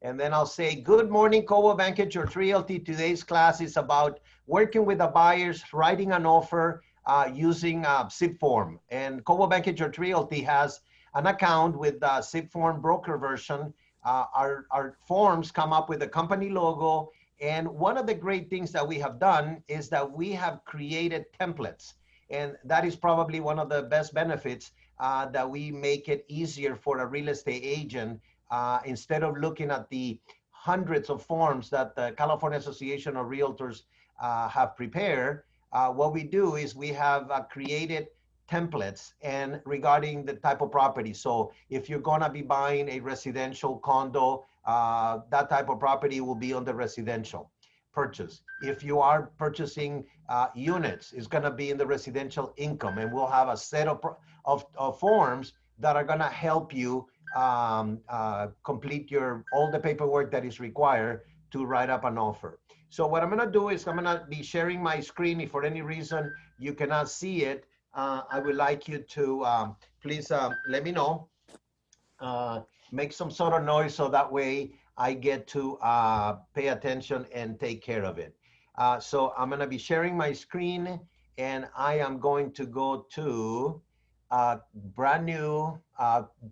And then I'll say, good morning, Coldwell Banker George Realty. Today's class is about working with the buyers, writing an offer using SIP form. And Coldwell Banker George Realty has an account with the SIP form broker version. Our forms come up with a company logo. And one of the great things that we have done is that we have created templates. And that is probably one of the best benefits that we make it easier for a real estate agent. Instead of looking at the hundreds of forms that the California Association of Realtors have prepared, what we do is we have created templates and regarding the type of property. So if you're gonna be buying a residential condo, that type of property will be on the residential purchase. If you are purchasing units, it's gonna be in the residential income, and we'll have a set of forms that are gonna help you complete all the paperwork that is required to write up an offer. So what I'm gonna do is I'm gonna be sharing my screen. If for any reason you cannot see it, I would like you to please let me know. Make some sort of noise so that way I get to pay attention and take care of it. So I'm gonna be sharing my screen, and I am going to go to a brand new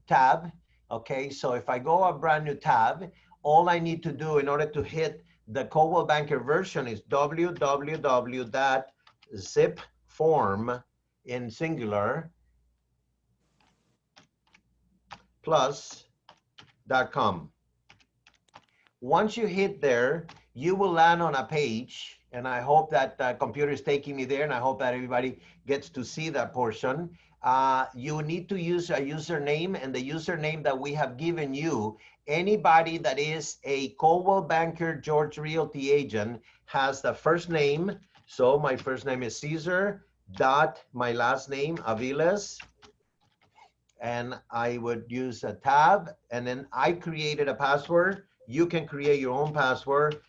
tab. Okay, so if I go a brand new tab, all I need to do in order to hit the Coldwell Banker version is www.zipform in singular plus.com. Once you hit there, you will land on a page, and I hope that the computer is taking me there, and I hope that everybody gets to see that portion. You need to use a username, and the username that we have given you, anybody that is a Coldwell Banker George Realty agent has the first name. So my first name is Caesar dot my last name Aviles, and I would use a tab, and then I created a password. You can create your own password.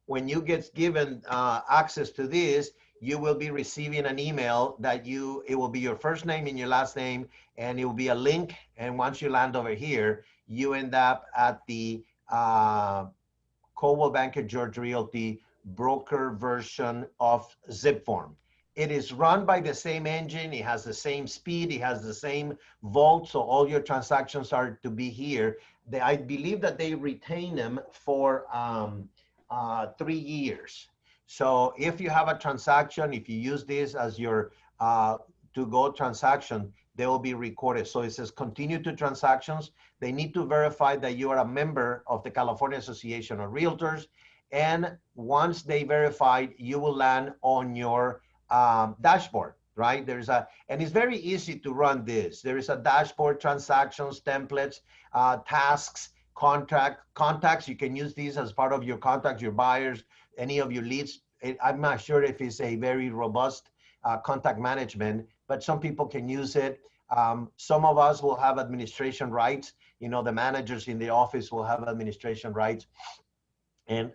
When you get given access to this, you will be receiving an email that it will be your first name and your last name, and it will be a link. And once you land over here, you end up at the Coldwell Banker George Realty broker version of ZipForm. It is run by the same engine. It has the same speed. It has the same vault. So all your transactions are to be here. I believe that they retain them for 3 years. So if you have a transaction, if you use this as your to-go transaction, they will be recorded. So it says continue to transactions. They need to verify that you are a member of the California Association of Realtors. And once they verified, you will land on your dashboard, right? And it's very easy to run this. There is a dashboard, transactions, templates, tasks, contacts. You can use these as part of your contacts, your buyers, any of your leads. I'm not sure if it's a very robust contact management, but some people can use it. Some of us will have administration rights. You know, the managers in the office will have administration rights. And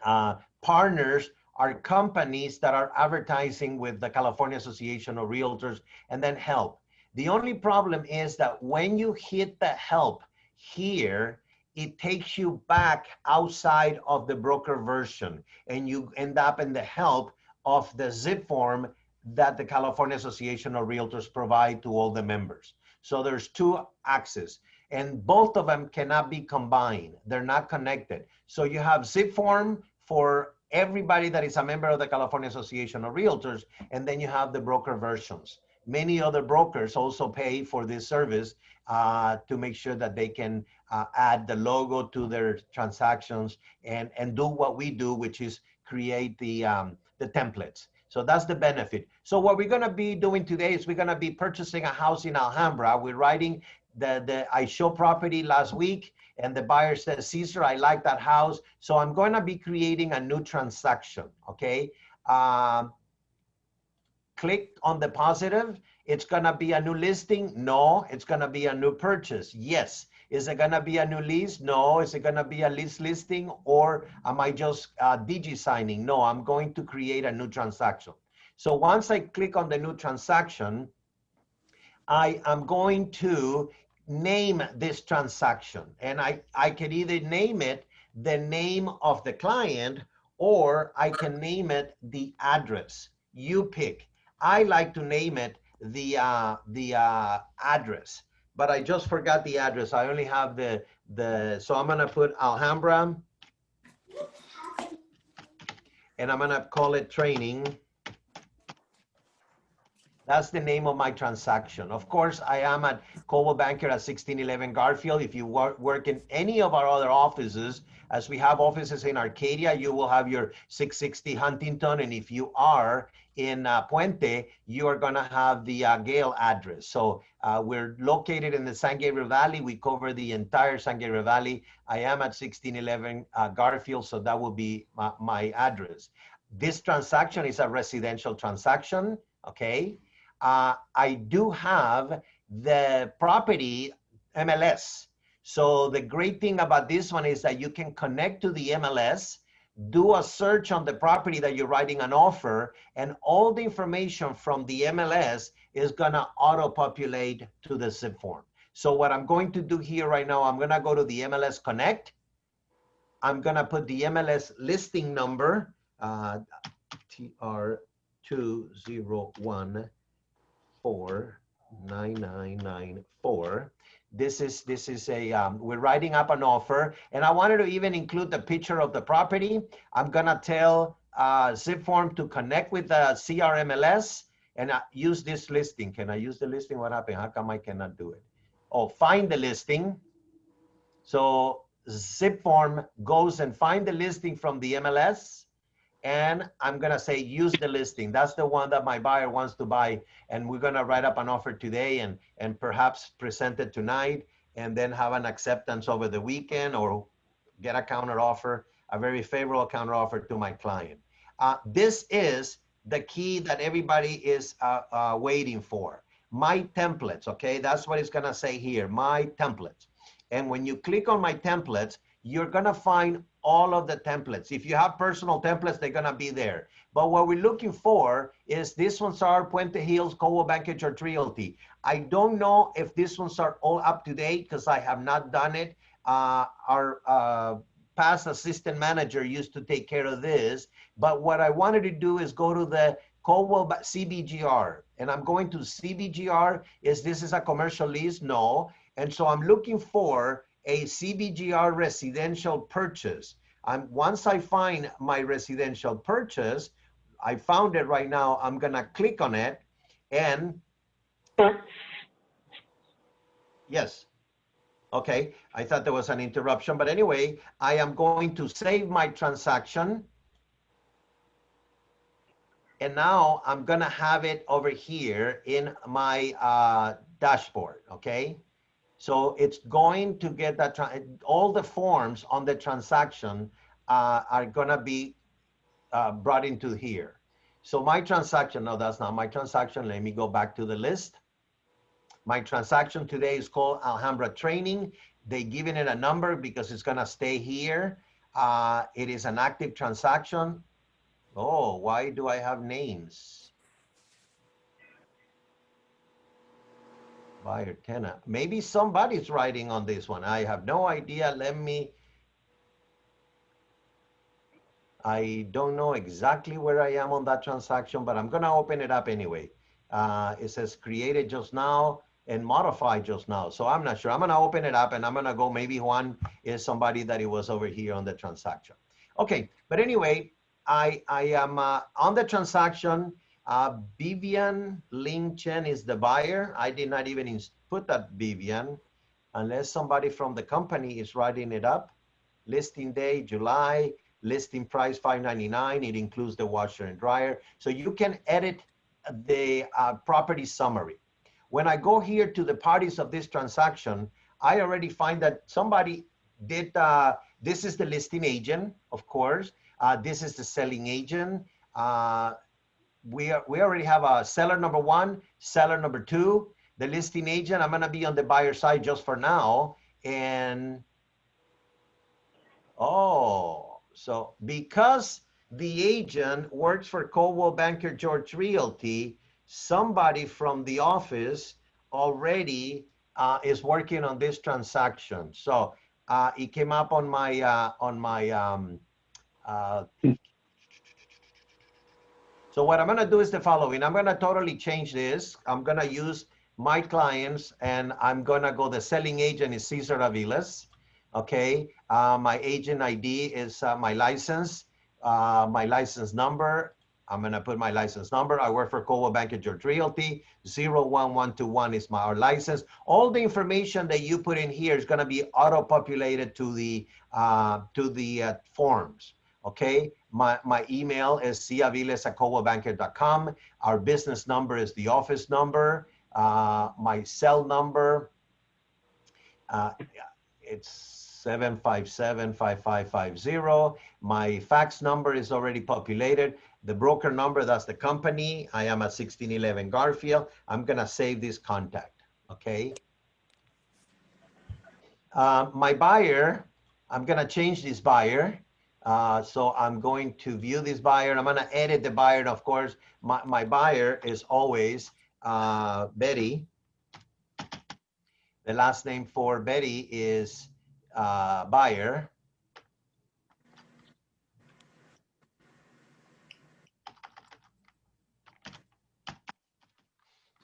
partners are companies that are advertising with the California Association of Realtors, and then help. The only problem is that when you hit the help here, it takes you back outside of the broker version, and you end up in the help of the zip form that the California Association of Realtors provide to all the members. So there's 2 axes, and both of them cannot be combined. They're not connected. So you have zip form for everybody that is a member of the California Association of Realtors, and then you have the broker versions. Many other brokers also pay for this service to make sure that they can add the logo to their transactions and do what we do, which is create the templates. So that's the benefit. So what we're gonna be doing today is we're gonna be purchasing a house in Alhambra. We're writing I show property last week, and the buyer says, Caesar, I like that house. So I'm going to be creating a new transaction, okay? Click on the positive. It's going to be a new listing. No, it's going to be a new purchase. Yes. Is it going to be a new lease? No. Is it going to be a lease listing, or am I just digi-signing? No, I'm going to create a new transaction. So once I click on the new transaction, I am going to name this transaction. And I can either name it the name of the client, or I can name it the address. You pick. I like to name it the address, but I just forgot the address. I only have so I'm gonna put Alhambra, and I'm gonna call it training. That's the name of my transaction. Of course, I am at Coldwell Banker at 1611 Garfield. If you work in any of our other offices, as we have offices in Arcadia, you will have your 660 Huntington. And if you are in Puente, you are going to have the Gale address. So we're located in the San Gabriel Valley. We cover the entire San Gabriel Valley. I am at 1611 Garfield, so that will be my address. This transaction is a residential transaction, okay? I do have the property MLS. So the great thing about this one is that you can connect to the MLS, do a search on the property that you're writing an offer, and all the information from the MLS is gonna auto-populate to the zip form. So what I'm going to do here right now, I'm gonna go to the MLS Connect. I'm gonna put the MLS listing number, TR201. 9994. This is a we're writing up an offer, and I wanted to even include the picture of the property. I'm gonna tell Zipform to connect with the CRMLS and use this listing. Can I use the listing? What happened? How come I cannot do it? Oh, find the listing. So Zipform goes and find the listing from the MLS, and I'm gonna say use the listing. That's the one that my buyer wants to buy, and we're gonna write up an offer today and perhaps present it tonight, and then have an acceptance over the weekend, or get a counter offer, a very favorable counter offer to my client. This is the key that everybody is waiting for. My templates, okay? That's what it's gonna say here, my templates. And when you click on my templates, you're gonna find all of the templates. If you have personal templates, they're gonna be there. But what we're looking for is these ones are Puente Hills, Coldwell Banker Church Realty. I don't know if these ones are all up to date because I have not done it. Our past assistant manager used to take care of this. But what I wanted to do is go to the Coldwell CBGR. And I'm going to CBGR. This is a commercial lease? No. And so I'm looking for a CBGR residential purchase. Once I find my residential purchase, I found it right now, I'm gonna click on it, and yes, okay, I thought there was an interruption, but anyway, I am going to save my transaction, and now I'm gonna have it over here in my dashboard, okay? So it's going to get that, all the forms on the transaction are gonna be brought into here. So my transaction, no, that's not my transaction. Let me go back to the list. My transaction today is called Alhambra Training. They given it a number because it's gonna stay here. It is an active transaction. Oh, why do I have names? Buyer, tenant. Maybe somebody's writing on this one. I have no idea. I don't know exactly where I am on that transaction, but I'm gonna open it up anyway. It says created just now and modified just now. So I'm not sure. I'm gonna open it up and I'm gonna go, maybe Juan is somebody that it was over here on the transaction. Okay, but anyway, I am on the transaction. Vivian Ling Chen is the buyer. I did not even put that Vivian unless somebody from the company is writing it up. Listing day, July, listing price $599. It includes the washer and dryer. So you can edit the property summary. When I go here to the parties of this transaction, I already find that somebody did, this is the listing agent, of course. This is the selling agent. We already have a seller number one, seller number two, the listing agent. I'm gonna be on the buyer side just for now. And, oh, so because the agent works for Coldwell Banker George Realty, somebody from the office already is working on this transaction. So it came up on my uh, so what I'm going to do is the following. I'm going to totally change this. I'm going to use my clients, and I'm going to go, the selling agent is Cesar Aviles. Okay. My agent ID is my license number. I'm going to put my license number. I work for Coldwell Banker George Realty. 01121 is our license. All the information that you put in here is going to be auto-populated to the forms. Okay, my email is caviles@coldwellbanker.com. Our business number is the office number. My cell number, it's 757-5550. My fax number is already populated. The broker number, that's the company. I am at 1611 Garfield. I'm gonna save this contact, okay? My buyer, I'm gonna change this buyer. So I'm going to view this buyer. I'm gonna edit the buyer. And of course, my buyer is always Betty. The last name for Betty is buyer.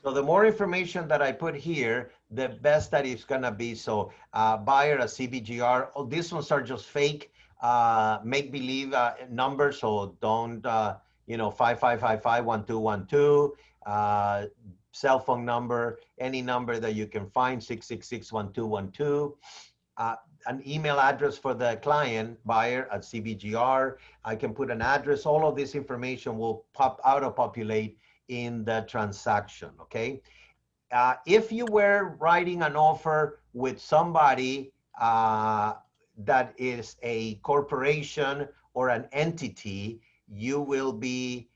So the more information that I put here, the best that it's gonna be. So buyer, a CBGR. Oh, these ones are just fake, make-believe numbers. So don't, 5555-1212, cell phone number, any number that you can find, 666-1212. An email address for the client, buyer at CBGR. I can put an address. All of this information will auto-populate in the transaction, okay? If you were writing an offer with somebody that is a corporation or an entity, you will be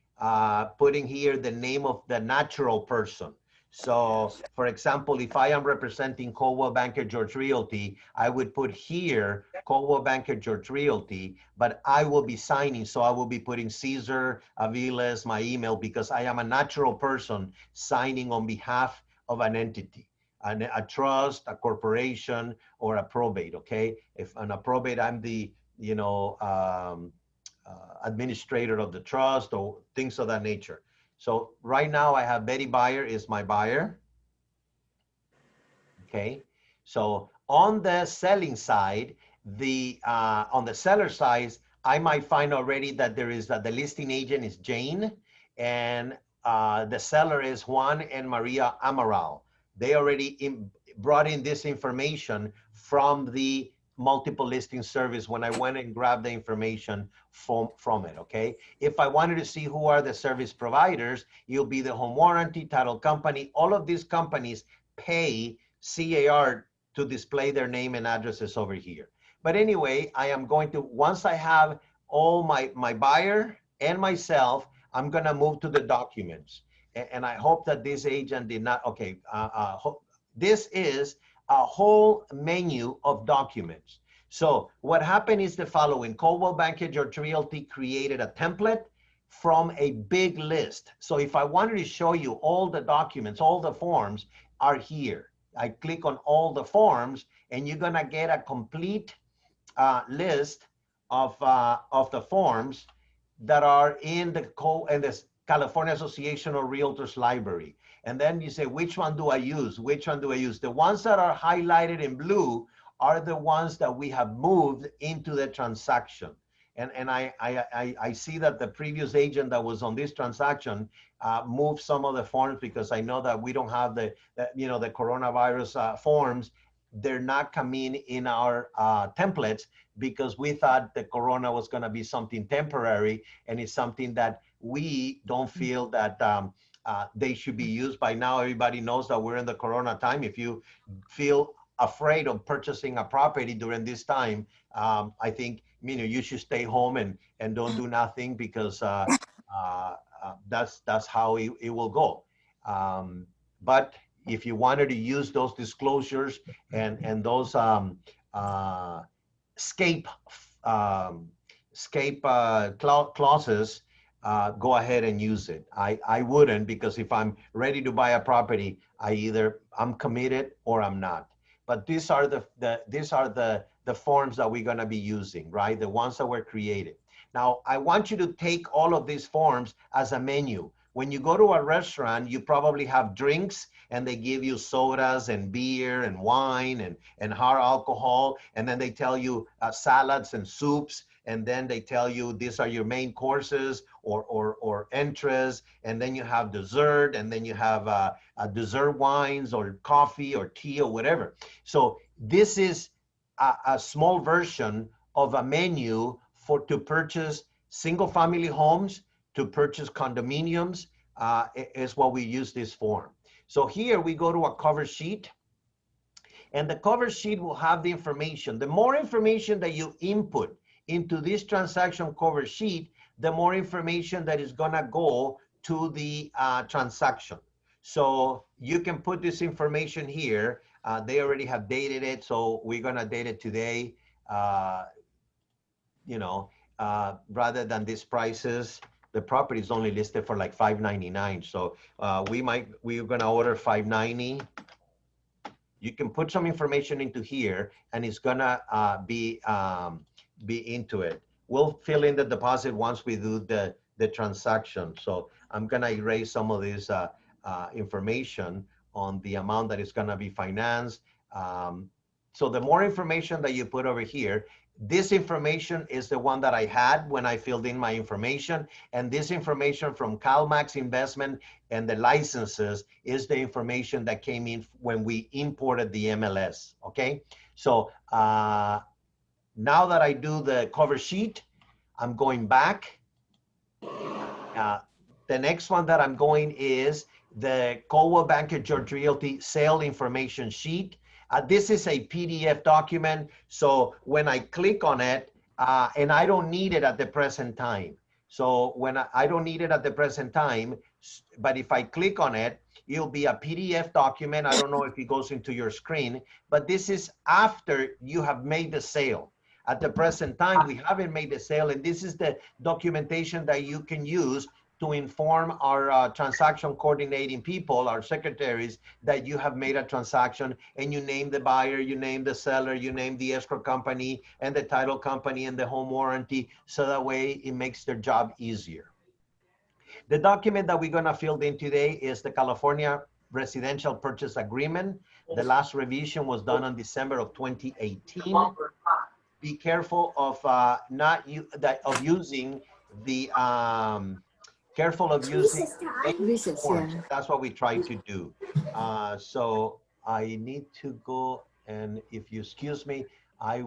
putting here the name of the natural person. So for example, if I am representing Coldwell Banker George Realty, I would put here Coldwell Banker George Realty, but I will be signing. So I will be putting Cesar Aviles, my email, because I am a natural person signing on behalf of an entity, a trust, a corporation, or a probate, okay? If on a probate, I'm the, administrator of the trust or things of that nature. So right now I have Betty Buyer is my buyer. Okay. So on the selling side, on the seller side, I might find already that there is the listing agent is Jane, and the seller is Juan and Maria Amaral. They already brought in this information from the multiple listing service when I went and grabbed the information from it, okay? If I wanted to see who are the service providers, you'll be the home warranty, title company. All of these companies pay CAR to display their name and addresses over here. But anyway, I am going to, once I have all my buyer and myself, I'm gonna move to the documents. And I hope that this agent did not, okay, this is a whole menu of documents. So what happened is the following. Coldwell Banker George Realty created a template from a big list. So if I wanted to show you all the documents, all the forms are here. I click on all the forms, and you're gonna get a complete list of the forms that are in the California Association of Realtors library. And then you say, which one do I use? Which one do I use? The ones that are highlighted in blue are the ones that we have moved into the transaction. And I see that the previous agent that was on this transaction moved some of the forms, because I know that we don't have the coronavirus forms. They're not coming in our templates, because we thought the corona was going to be something temporary, and it's something that we don't feel that they should be used. By now, everybody knows that we're in the corona time. If you feel afraid of purchasing a property during this time, I think you should stay home and don't do nothing, because that's how it will go. But if you wanted to use those disclosures and those escape clauses, go ahead and use it. I wouldn't, because if I'm ready to buy a property, I'm committed or I'm not. But these are the forms that we're gonna be using, right? The ones that were created. Now, I want you to take all of these forms as a menu. When you go to a restaurant, you probably have drinks and they give you sodas and beer and wine and hard alcohol. And then they tell you salads and soups. And then they tell you these are your main courses or entrées. And then you have dessert. And then you have dessert wines or coffee or tea or whatever. So this is a small version of a menu to purchase single family homes, to purchase condominiums, is what we use this form. So here we go to a cover sheet, and the cover sheet will have the information. The more information that you input into this transaction cover sheet, the more information that is gonna go to the transaction. So you can put this information here. They already have dated it, so we're gonna date it today. You know, rather than these prices, the property is only listed for like $599. So we're gonna order $590. You can put some information into here, and it's gonna be into it. We'll fill in the deposit once we do the transaction. So I'm gonna erase some of this information on the amount that is gonna be financed. So the more information that you put over here, this information is the one that I had when I filled in my information. And this information from CalMax Investment and the licenses is the information that came in when we imported the MLS, okay? So now that I do the cover sheet, I'm going back. The next one that I'm going is the Coldwell Banker George Realty sale information sheet. This is a PDF document, so when I click on it, and I don't need it at the present time. So when I don't need it at the present time, but if I click on it, it'll be a PDF document. I don't know if it goes into your screen, but this is after you have made the sale. At the present time, we haven't made the sale, and this is the documentation that you can use to inform our transaction coordinating people, our secretaries, that you have made a transaction, and you name the buyer, you name the seller, you name the escrow company and the title company and the home warranty, so that way it makes their job easier. The document that we're gonna fill in today is the California Residential Purchase Agreement. The last revision was done in December of 2018. Be careful of using the careful of using forms. Yeah. That's what we try to do. So I need to go, and if you excuse me, I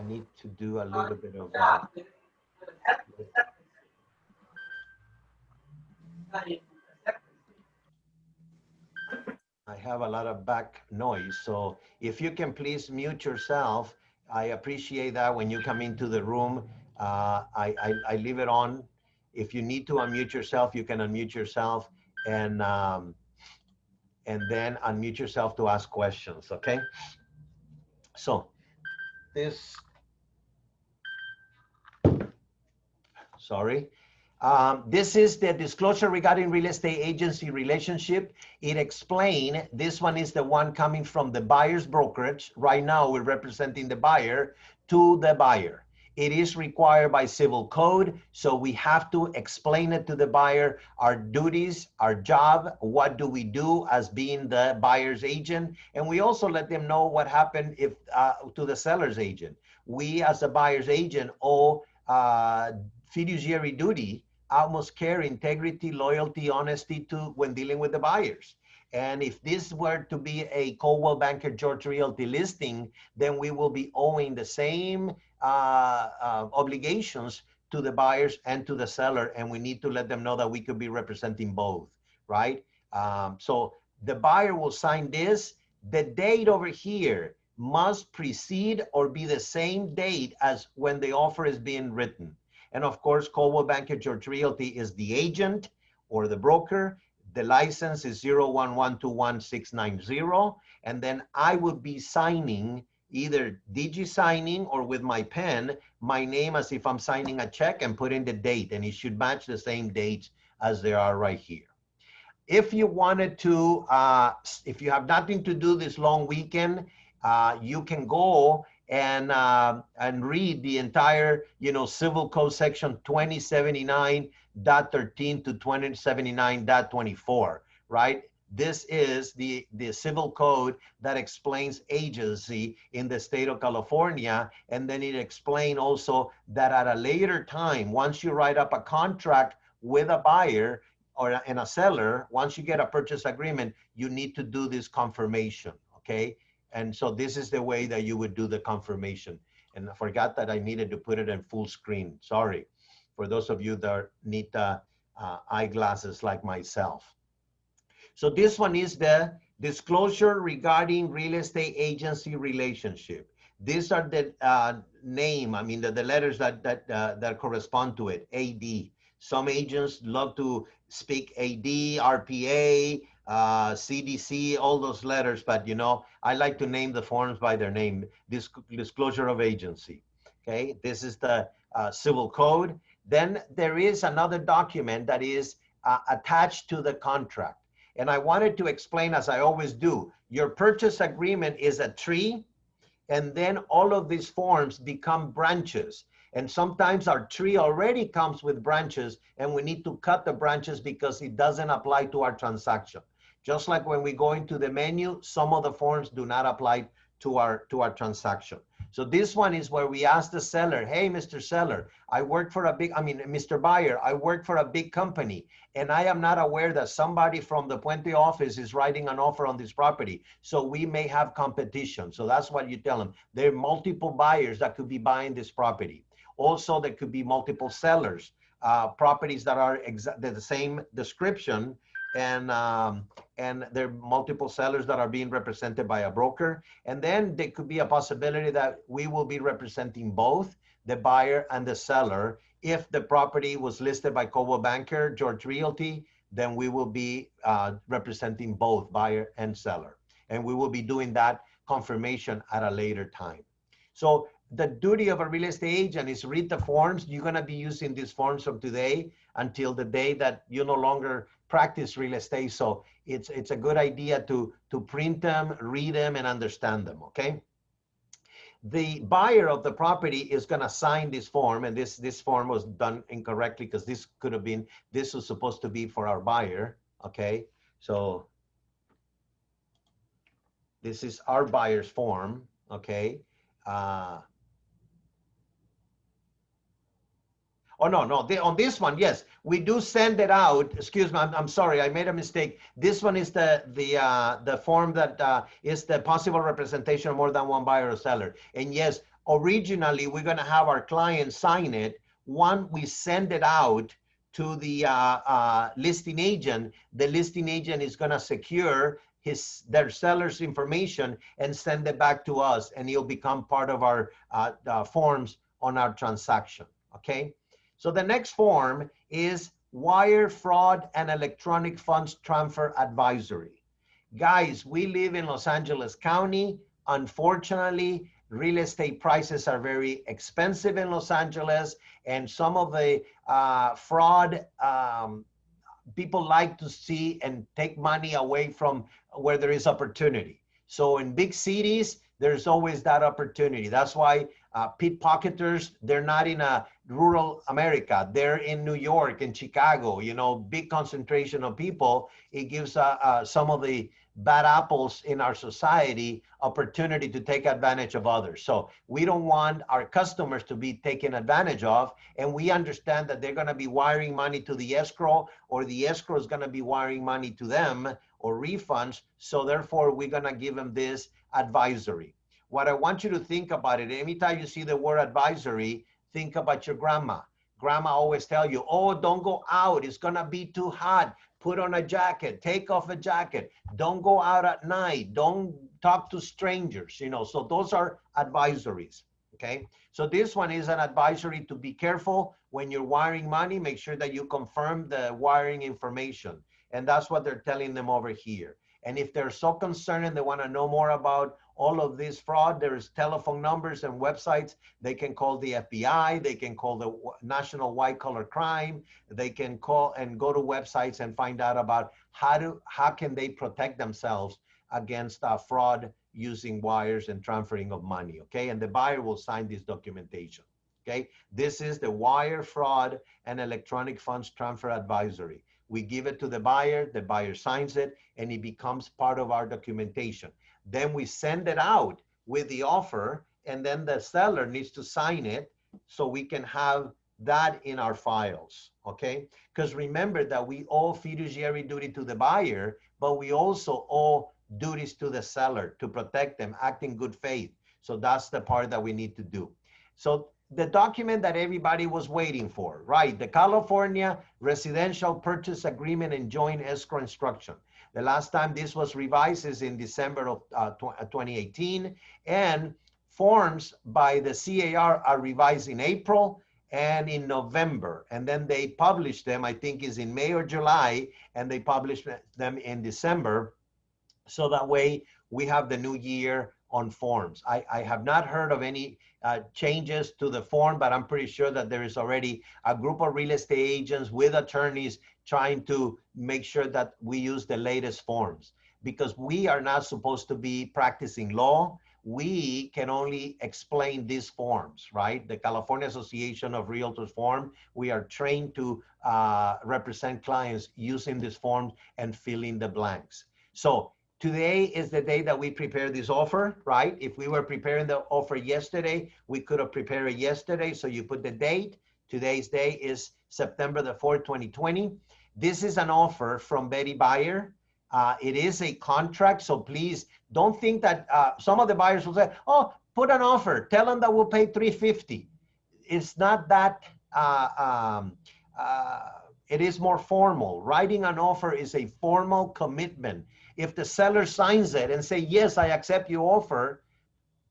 need to do a little bit of I have a lot of back noise, so if you can please mute yourself, I appreciate that. When you come into the room, I leave it on. If you need to unmute yourself, you can unmute yourself, and then unmute yourself to ask questions, okay? So this, sorry. This is the disclosure regarding real estate agency relationship. It explained, this one is the one coming from the buyer's brokerage. Right now, we're representing the buyer to the buyer. It is required by civil code, so we have to explain it to the buyer, our duties, our job, what do we do as being the buyer's agent, and we also let them know what happened if to the seller's agent. We, as a buyer's agent, owe fiduciary duty, utmost care, integrity, loyalty, honesty to when dealing with the buyers. And if this were to be a Coldwell Banker George Realty listing, then we will be owing the same obligations to the buyers and to the seller, and we need to let them know that we could be representing both, right? So the buyer will sign this. The date over here must precede or be the same date as when the offer is being written. And of course, Coldwell Banker George Realty is the agent or the broker. The license is 01121-690. And then I would be signing either digi-signing or with my pen, my name as if I'm signing a check and put in the date, and it should match the same dates as they are right here. If you wanted to, if you have nothing to do this long weekend, you can go and read the entire, Civil Code section 2079.13 to 2079.24, right? This is the civil code that explains agency in the state of California. And then it explains also that at a later time, once you write up a contract with a buyer, and a seller, once you get a purchase agreement, you need to do this confirmation, okay? And so this is the way that you would do the confirmation. And I forgot that I needed to put it in full screen. Sorry, for those of you that need eyeglasses like myself. So this one is the disclosure regarding real estate agency relationship. These are the the letters that correspond to it, AD. Some agents love to speak AD, RPA, CDC, all those letters, but I like to name the forms by their name. Disclosure of agency. Okay, this is the civil code. Then there is another document that is attached to the contract. And I wanted to explain, as I always do, your purchase agreement is a tree, and then all of these forms become branches. And sometimes our tree already comes with branches, and we need to cut the branches because it doesn't apply to our transaction. Just like when we go into the menu, some of the forms do not apply to our transaction. So this one is where we ask the seller, hey, Mr. Seller, Mr. Buyer, I work for a big company, and I am not aware that somebody from the Puente office is writing an offer on this property. So we may have competition. So that's what you tell them. There are multiple buyers that could be buying this property. Also, there could be multiple sellers, properties that are the same description, and there are multiple sellers that are being represented by a broker. And then there could be a possibility that we will be representing both the buyer and the seller. If the property was listed by Coldwell Banker, George Realty, then we will be representing both buyer and seller. And we will be doing that confirmation at a later time. So the duty of a real estate agent is read the forms. You're going to be using these forms from today until the day that you no longer practice real estate. So it's a good idea to print them, read them, and understand them, okay? The buyer of the property is going to sign this form, and this form was done incorrectly because this was supposed to be for our buyer, okay? So this is our buyer's form, okay? Oh, no, on this one, yes, we do send it out. Excuse me, I'm sorry, I made a mistake. This one is the form that is the possible representation of more than one buyer or seller. And yes, originally, we're gonna have our client sign it. One, we send it out to the listing agent. The listing agent is gonna secure their seller's information and send it back to us, and it'll become part of our forms on our transaction, okay? So the next form is Wire Fraud and Electronic Funds Transfer Advisory. Guys, we live in Los Angeles County. Unfortunately, real estate prices are very expensive in Los Angeles, and some of the fraud, people like to see and take money away from where there is opportunity. So in big cities, there's always that opportunity. That's why pickpocketers, they're not in a rural America. They're in New York and Chicago, big concentration of people. It gives some of the bad apples in our society opportunity to take advantage of others. So we don't want our customers to be taken advantage of, and we understand that they're going to be wiring money to the escrow, or the escrow is going to be wiring money to them, or refunds. So therefore, we're going to give them this advisory. What I want you to think about it, anytime you see the word advisory, think about your grandma. Grandma always tell you, oh, don't go out. It's going to be too hot. Put on a jacket. Take off a jacket. Don't go out at night. Don't talk to strangers, So those are advisories, okay? So this one is an advisory to be careful when you're wiring money. Make sure that you confirm the wiring information. And that's what they're telling them over here. And if they're so concerned and they want to know more about all of this fraud, there's telephone numbers and websites. They can call the FBI, they can call the National White Collar Crime, they can call and go to websites and find out about how can they protect themselves against fraud using wires and transferring of money, okay? And the buyer will sign this documentation, okay? This is the Wire Fraud and Electronic Funds Transfer Advisory. We give it to the buyer signs it, and it becomes part of our documentation. Then we send it out with the offer, and then the seller needs to sign it so we can have that in our files, okay? Because remember that we owe fiduciary duty to the buyer, but we also owe duties to the seller to protect them, act in good faith. So that's the part that we need to do. So the document that everybody was waiting for, right? The California Residential Purchase Agreement and Joint Escrow Instruction. The last time this was revised is in December of 2018, and forms by the CAR are revised in April and in November, and then they publish them, I think is in May or July, and they publish them in December. So that way we have the new year on forms. I have not heard of any changes to the form, but I'm pretty sure that there is already a group of real estate agents with attorneys trying to make sure that we use the latest forms, because we are not supposed to be practicing law. We can only explain these forms, right? The California Association of Realtors form, we are trained to represent clients using this form and fill in the blanks. So today is the day that we prepare this offer, right? If we were preparing the offer yesterday, we could have prepared it yesterday. So you put the date. Today's day is September the 4th, 2020. This is an offer from Betty Buyer. It is a contract, so please don't think that some of the buyers will say, oh, put an offer, tell them that we'll pay $350. It's not that, it is more formal. Writing an offer is a formal commitment. If the seller signs it and say, yes, I accept your offer,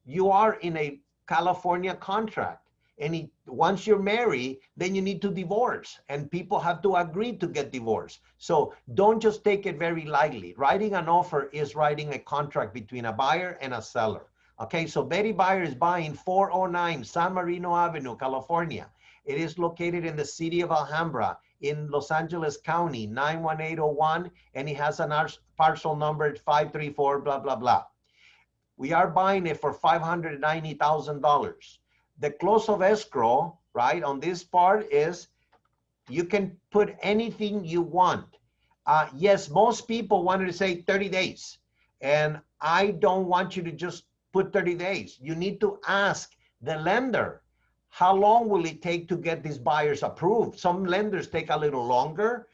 you are in a California contract. And once you're married, then you need to divorce, and people have to agree to get divorced. So don't just take it very lightly. Writing an offer is writing a contract between a buyer and a seller. Okay, so Betty Buyer is buying 409 San Marino Avenue, California. It is located in the city of Alhambra in Los Angeles County, 91801, and it has an parcel number 534, blah, blah, blah. We are buying it for $590,000. The close of escrow, right, on this part is you can put anything you want. Yes, most people wanted to say 30 days, and I don't want you to just put 30 days. You need to ask the lender, how long will it take to get these buyers approved? Some lenders take a little longer.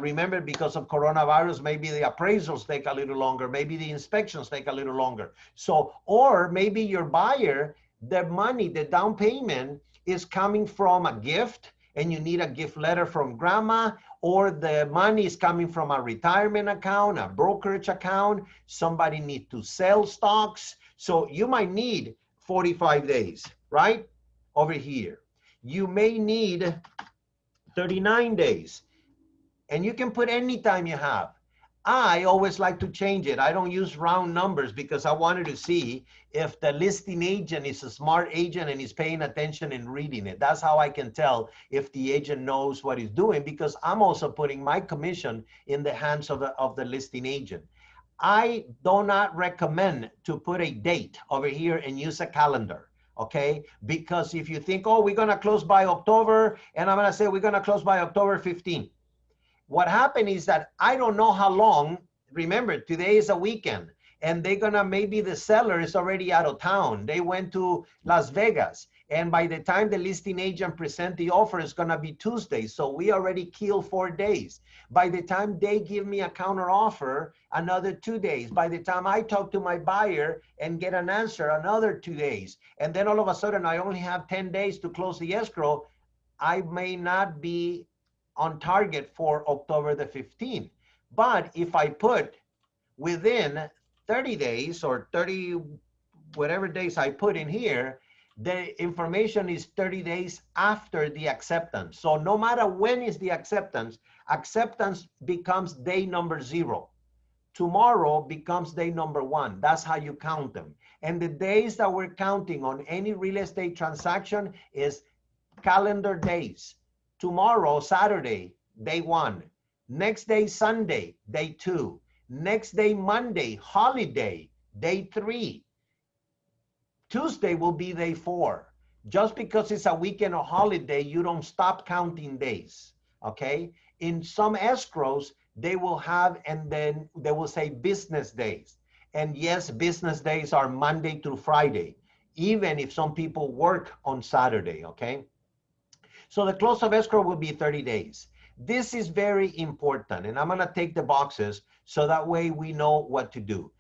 Remember, because of coronavirus, maybe the appraisals take a little longer, maybe the inspections take a little longer. So, or maybe your buyer, the money, the down payment is coming from a gift, and you need a gift letter from grandma, or the money is coming from a retirement account, a brokerage account, somebody needs to sell stocks. So you might need 45 days, right? Over here. You may need 39 days, and you can put any time you have. I always like to change it. I don't use round numbers because I wanted to see if the listing agent is a smart agent and is paying attention and reading it. That's how I can tell if the agent knows what he's doing, because I'm also putting my commission in the hands of the listing agent. I do not recommend to put a date over here and use a calendar, okay? Because if you think, oh, we're gonna close by October, and I'm gonna say we're gonna close by October 15th. What happened is that I don't know how long. Remember, today is a weekend, and they're gonna, maybe the seller is already out of town. They went to Las Vegas, and by the time the listing agent present the offer, it's gonna be Tuesday. So we already killed 4 days. By the time they give me a counter offer, another 2 days. By the time I talk to my buyer and get an answer, another 2 days. And then all of a sudden, I only have 10 days to close the escrow. I may not be on target for October the 15th. But if I put within 30 days or 30, whatever days I put in here, the information is 30 days after the acceptance. So no matter when is the acceptance, acceptance becomes day number 0. tomorrow becomes day number 1. That's how you count them. And the days that we're counting on any real estate transaction is calendar days. Tomorrow, Saturday, day 1. Next day, Sunday, day 2. Next day, Monday, holiday, day 3. Tuesday will be day 4. Just because it's a weekend or holiday, you don't stop counting days, okay? In some escrows, they will have, and then they will say business days. And yes, business days are Monday through Friday, even if some people work on Saturday, okay? So the close of escrow will be 30 days. This is very important, and I'm gonna take the boxes so that way we know what to do.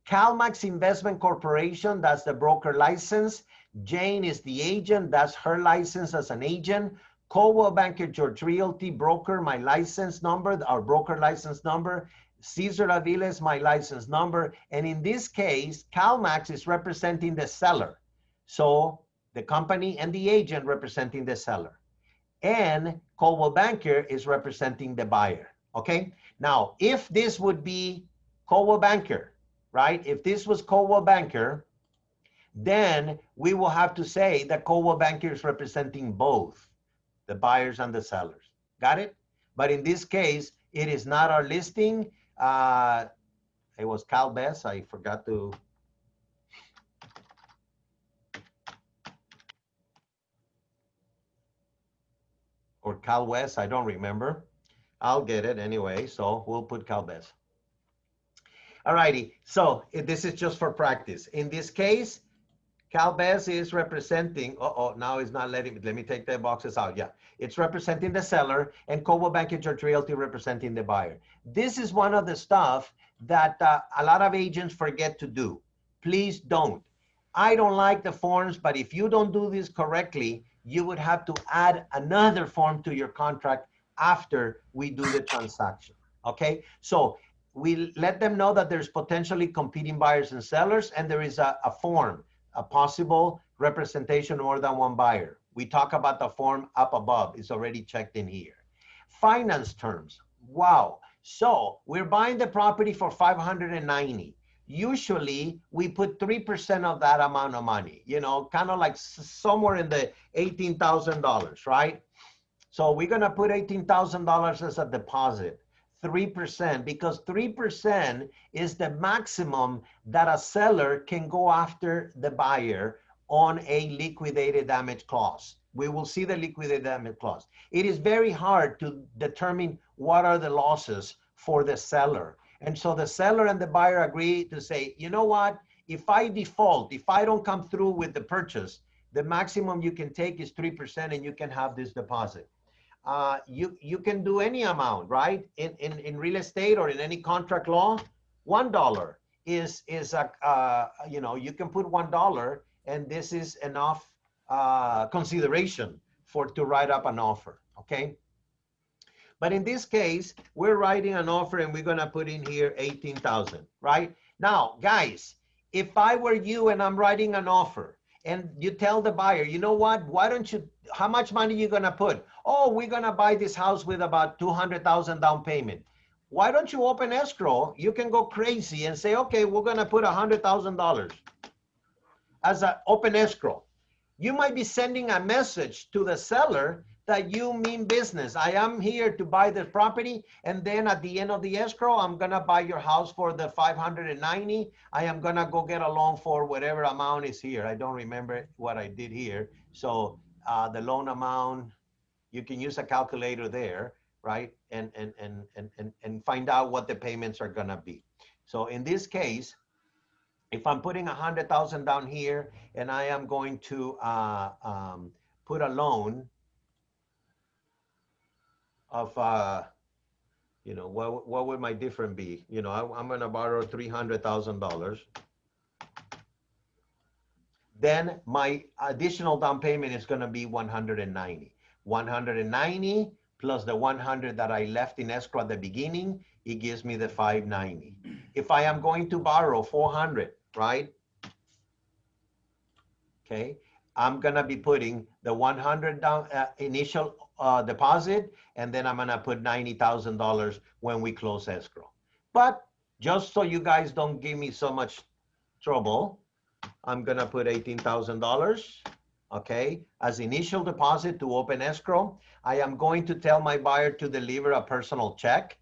CalMax Investment Corporation, that's the broker license. Jane is the agent, that's her license as an agent. Coldwell Banker George Realty broker, my license number, our broker license number. Cesar Avila is my license number. And in this case, CalMax is representing the seller. So the company and the agent representing the seller. And Coldwell Banker is representing the buyer, okay? Now, if this would be Coldwell Banker, right? If this was Coldwell Banker, then we will have to say that Coldwell Banker is representing both the buyers and the sellers. Got it? But in this case, it is not our listing. It was Cal Best. I forgot to. Or Cal West, I don't remember. I'll get it anyway, so we'll put Cal Best. All righty, so this is just for practice. In this case, Cal Best is representing, now it's not letting me, let me take the boxes out, yeah. It's representing the seller, and Coldwell Banker George Realty representing the buyer. This is one of the stuff that a lot of agents forget to do. Please don't. I don't like the forms, but if you don't do this correctly, you would have to add another form to your contract after we do the transaction, okay? So we let them know that there's potentially competing buyers and sellers, and there is a form, a possible representation of more than one buyer. We talk about the form up above. It's already checked in here. Finance terms. Wow. So we're buying the property for $590. Usually we put 3% of that amount of money, you know, kind of like somewhere in the $18,000, right? So we're going to put $18,000 as a deposit, 3%, because 3% is the maximum that a seller can go after the buyer on a liquidated damage clause. We will see the liquidated damage clause. It is very hard to determine what are the losses for the seller. And so the seller and the buyer agree to say, you know what, if I default, if I don't come through with the purchase, the maximum you can take is 3% and you can have this deposit. You can do any amount, right? In real estate or in any contract law, $1 is you know, you can put $1 and this is enough consideration to write up an offer, okay? But in this case, we're writing an offer and we're gonna put in here 18,000, right? Now, guys, if I were you and I'm writing an offer and you tell the buyer, you know what, why don't you, how much money you gonna put? Oh, we're gonna buy this house with about 200,000 down payment. Why don't you open escrow? You can go crazy and say, okay, we're gonna put $100,000 as an open escrow. You might be sending a message to the seller that you mean business. I am here to buy the property, and then at the end of the escrow, I'm gonna buy your house for the 590. I am gonna go get a loan for whatever amount is here. I don't remember what I did here. So the loan amount, you can use a calculator there, right? And find out what the payments are gonna be. So in this case, if I'm putting 100,000 down here and I am going to put a loan of, you know, what would my difference be? You know, I'm gonna borrow $300,000. Then my additional down payment is gonna be 190. 190 plus the 100 that I left in escrow at the beginning, it gives me the 590. If I am going to borrow 400, right? Okay, I'm gonna be putting the 100 down initial deposit, and then I'm gonna put $90,000 when we close escrow. But Just so you guys don't give me so much trouble, I'm gonna put $18,000, okay, as initial deposit to open escrow. I am going to tell my buyer to deliver a personal check,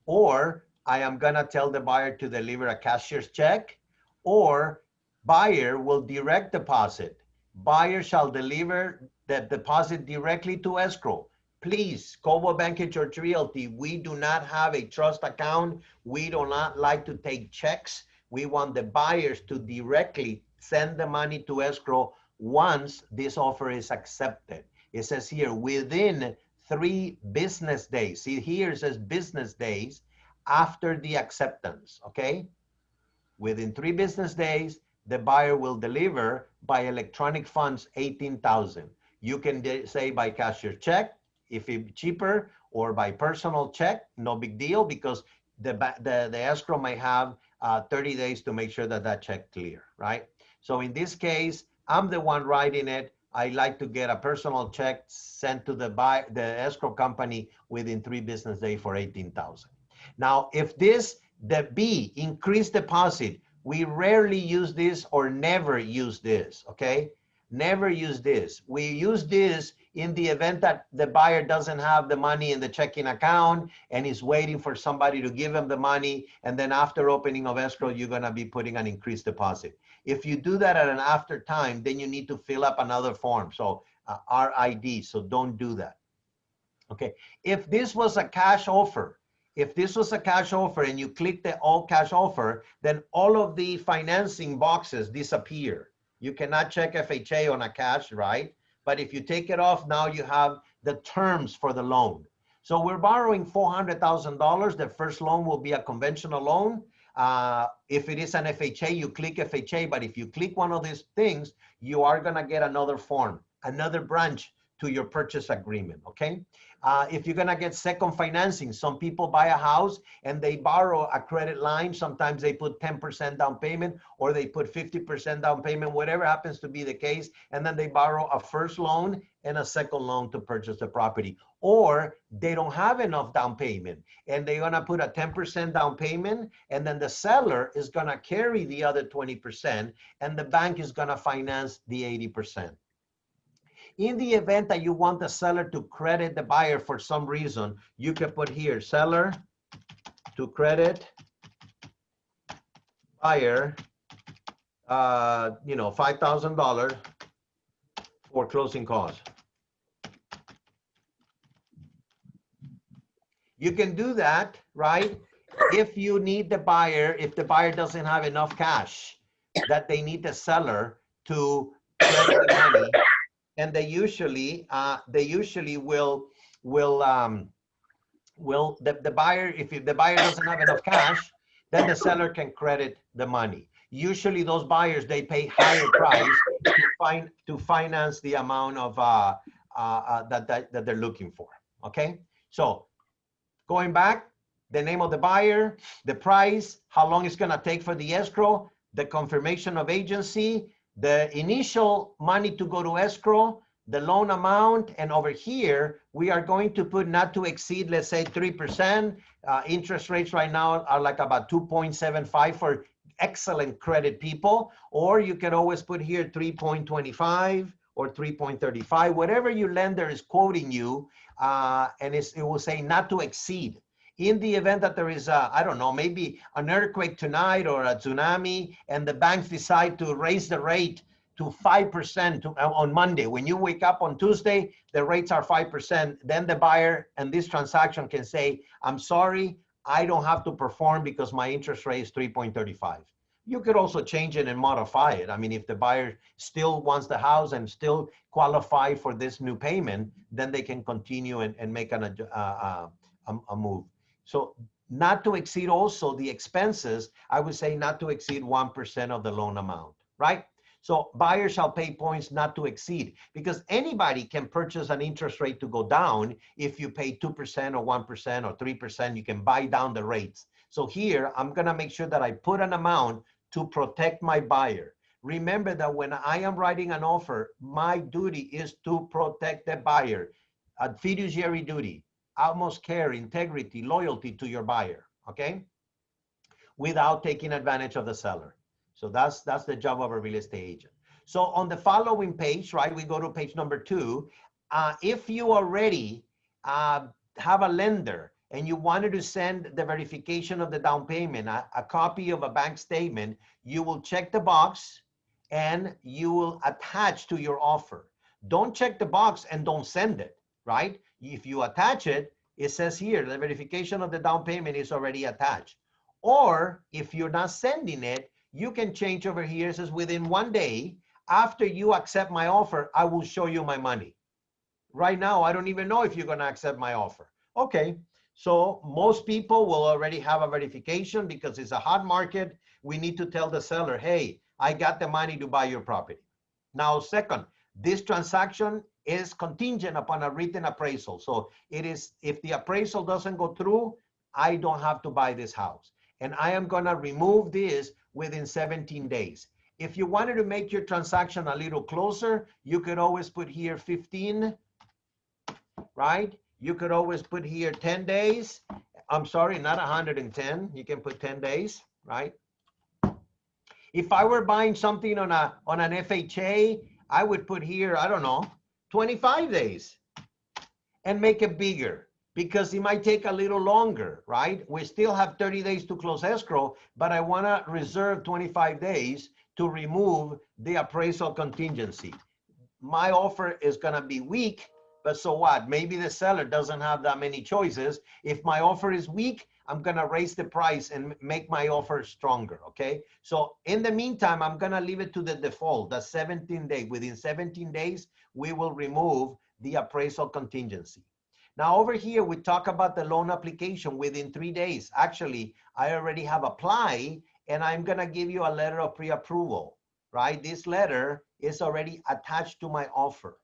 or I am gonna tell the buyer to deliver a cashier's check, or buyer will direct deposit. Buyer shall deliver the deposit directly to escrow. Please, Coldwell Banker George Realty, we do not have a trust account. We do not like to take checks. We want the buyers to directly send the money to escrow once this offer is accepted. It says here, within 3 business days. See, here it says business days after the acceptance, okay? Within 3 business days, the buyer will deliver by electronic funds 18,000. You can say by cashier check if it's cheaper, or by personal check, no big deal, because the escrow may have 30 days to make sure that that check clear, right? So in this case, I'm the one writing it. I like to get a personal check sent to the escrow company within 3 business days for 18,000. Now, if the B, increased deposit, we rarely use this or never use this, okay? Never use this. We use this in the event that the buyer doesn't have the money in the checking account and is waiting for somebody to give him the money, and then after opening of escrow, you're gonna be putting an increased deposit. If you do that at an after time, then you need to fill up another form, so RID, so don't do that. Okay, if this was a cash offer, and you click the all cash offer, then all of the financing boxes disappear. You cannot check FHA on a cash, right? But if you take it off, now you have the terms for the loan. So we're borrowing $400,000. The first loan will be a conventional loan. If it is an FHA, you click FHA, but if you click one of these things, you are gonna get another form, another branch to your purchase agreement, okay? If you're gonna get second financing, some people buy a house and they borrow a credit line. Sometimes they put 10% down payment, or they put 50% down payment, whatever happens to be the case. And then they borrow a first loan and a second loan to purchase the property. Or they don't have enough down payment and they're gonna put a 10% down payment, and then the seller is gonna carry the other 20% and the bank is gonna finance the 80%. In the event that you want the seller to credit the buyer for some reason, you can put here, seller to credit buyer, $5,000 for closing costs. You can do that, right? If you need the buyer, if the buyer doesn't have enough cash, that they need the seller to credit the money, and they usually will the buyer, if the buyer doesn't have enough cash, then the seller can credit the money. Usually those buyers, they pay higher price to finance the amount of that they're looking for. Okay, so going back, the name of the buyer, the price, how long it's gonna take for the escrow, the confirmation of agency, the initial money to go to escrow, the loan amount, and over here, we are going to put not to exceed, let's say 3%. Interest rates right now are like about 2.75 for excellent credit people, or you can always put here 3.25 or 3.35, whatever your lender is quoting you, and it will say not to exceed. In the event that there is I don't know, maybe an earthquake tonight or a tsunami, and the banks decide to raise the rate to 5% on Monday. When you wake up on Tuesday, the rates are 5%. Then the buyer and this transaction can say, I'm sorry, I don't have to perform because my interest rate is 3.35. You could also change it and modify it. I mean, if the buyer still wants the house and still qualify for this new payment, then they can continue and make a move. So not to exceed also the expenses, I would say not to exceed 1% of the loan amount, right? So buyer shall pay points not to exceed, because anybody can purchase an interest rate to go down. If you pay 2% or 1% or 3%, you can buy down the rates. So here, I'm gonna make sure that I put an amount to protect my buyer. Remember that when I am writing an offer, my duty is to protect the buyer. A fiduciary duty, utmost care, integrity, loyalty to your buyer, okay? without taking advantage of the seller. So that's the job of a real estate agent. So on the following page, right, we go to page number 2. If you already have a lender and you wanted to send the verification of the down payment, a copy of a bank statement, you will check the box and you will attach to your offer. Don't check the box and don't send it, right? If you attach it, it says here, the verification of the down payment is already attached. Or if you're not sending it, you can change over here. It says within 1 day, after you accept my offer, I will show you my money. Right now, I don't even know if you're going to accept my offer. Okay, so most people will already have a verification because it's a hot market. We need to tell the seller, hey, I got the money to buy your property. Now, second, this transaction is contingent upon a written appraisal. So it is, if the appraisal doesn't go through, I don't have to buy this house. And I am going to remove this within 17 days. If you wanted to make your transaction a little closer, you could always put here 15, right? You could always put here 10 days. I'm sorry, not 110. You can put 10 days, right? If I were buying something on an FHA, I would put here, I don't know, 25 days and make it bigger because it might take a little longer, right? We still have 30 days to close escrow, but I want to reserve 25 days to remove the appraisal contingency. My offer is going to be weak, but so what? Maybe the seller doesn't have that many choices. If my offer is weak, I'm going to raise the price and make my offer stronger, okay? So in the meantime, I'm going to leave it to the default, the 17 days. Within 17 days, we will remove the appraisal contingency. Now over here, we talk about the loan application within 3 days. Actually, I already have applied and I'm going to give you a letter of pre-approval, right? This letter is already attached to my offer.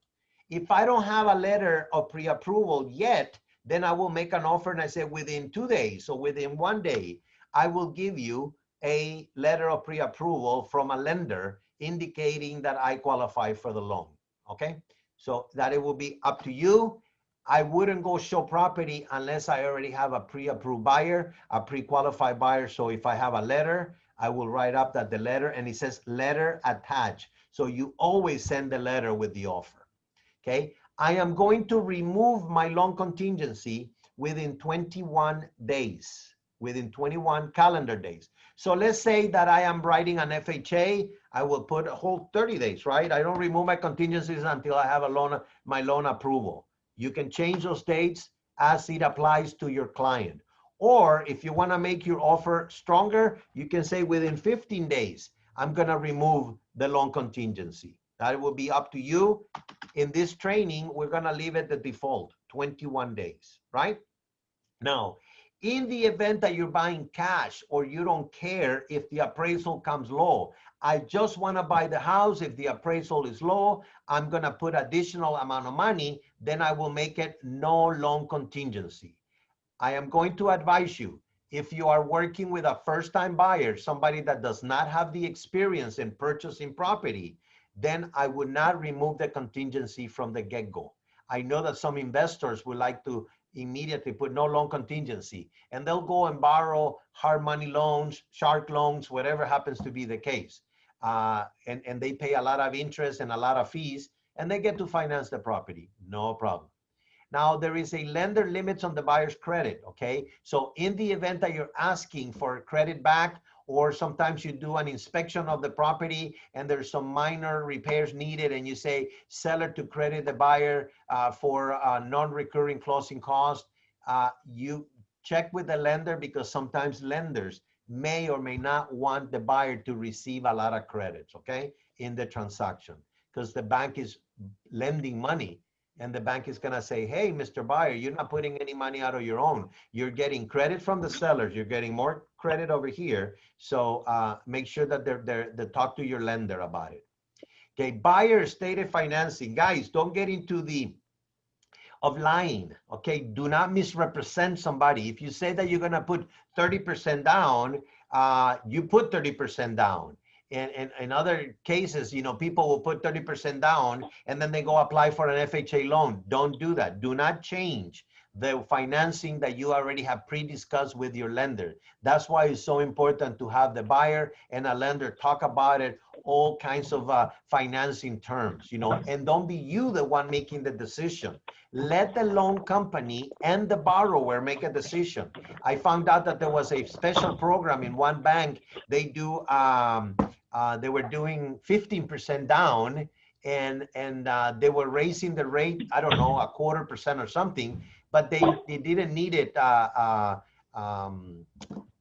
If I don't have a letter of pre-approval yet, then I will make an offer and I say within 2 days, so within 1 day, I will give you a letter of pre-approval from a lender indicating that I qualify for the loan, okay? So that it will be up to you. I wouldn't go show property unless I already have a pre-approved buyer, a pre-qualified buyer. So if I have a letter, I will write up that the letter, and it says letter attached. So you always send the letter with the offer, okay? I am going to remove my loan contingency within 21 days, within 21 calendar days. So let's say that I am writing an FHA, I will put a whole 30 days, right? I don't remove my contingencies until I have a loan, my loan approval. You can change those dates as it applies to your client. Or if you want to make your offer stronger, you can say within 15 days, I'm going to remove the loan contingency. That will be up to you. In this training, we're going to leave it the default, 21 days, right? Now, in the event that you're buying cash or you don't care if the appraisal comes low, I just want to buy the house. If the appraisal is low, I'm going to put additional amount of money, then I will make it no loan contingency. I am going to advise you, if you are working with a first-time buyer, somebody that does not have the experience in purchasing property, then I would not remove the contingency from the get-go. I know that some investors would like to immediately put no loan contingency, and they'll go and borrow hard money loans, shark loans, whatever happens to be the case. And they pay a lot of interest and a lot of fees, and they get to finance the property, no problem. Now, there is a lender limits on the buyer's credit, okay? So in the event that you're asking for credit back, or sometimes you do an inspection of the property and there's some minor repairs needed and you say seller to credit the buyer for non-recurring closing costs, you check with the lender because sometimes lenders may or may not want the buyer to receive a lot of credits, okay, in the transaction because the bank is lending money. And the bank is going to say, hey, Mr. Buyer, you're not putting any money out of your own. You're getting credit from the sellers. You're getting more credit over here. So make sure that they talk to your lender about it. Okay, buyer stated financing. Guys, don't get into the of lying. Okay, do not misrepresent somebody. If you say that you're going to put 30% down, you put 30% down. And in other cases, you know, people will put 30% down and then they go apply for an FHA loan. Don't do that. Do not change the financing that you already have pre-discussed with your lender. That's why it's so important to have the buyer and a lender talk about it, all kinds of financing terms, you know, and don't be you the one making the decision. Let the loan company and the borrower make a decision. I found out that there was a special program in one bank. They do, they were doing 15% down, and they were raising the rate, I don't know, 1/4% or something, but they didn't need it,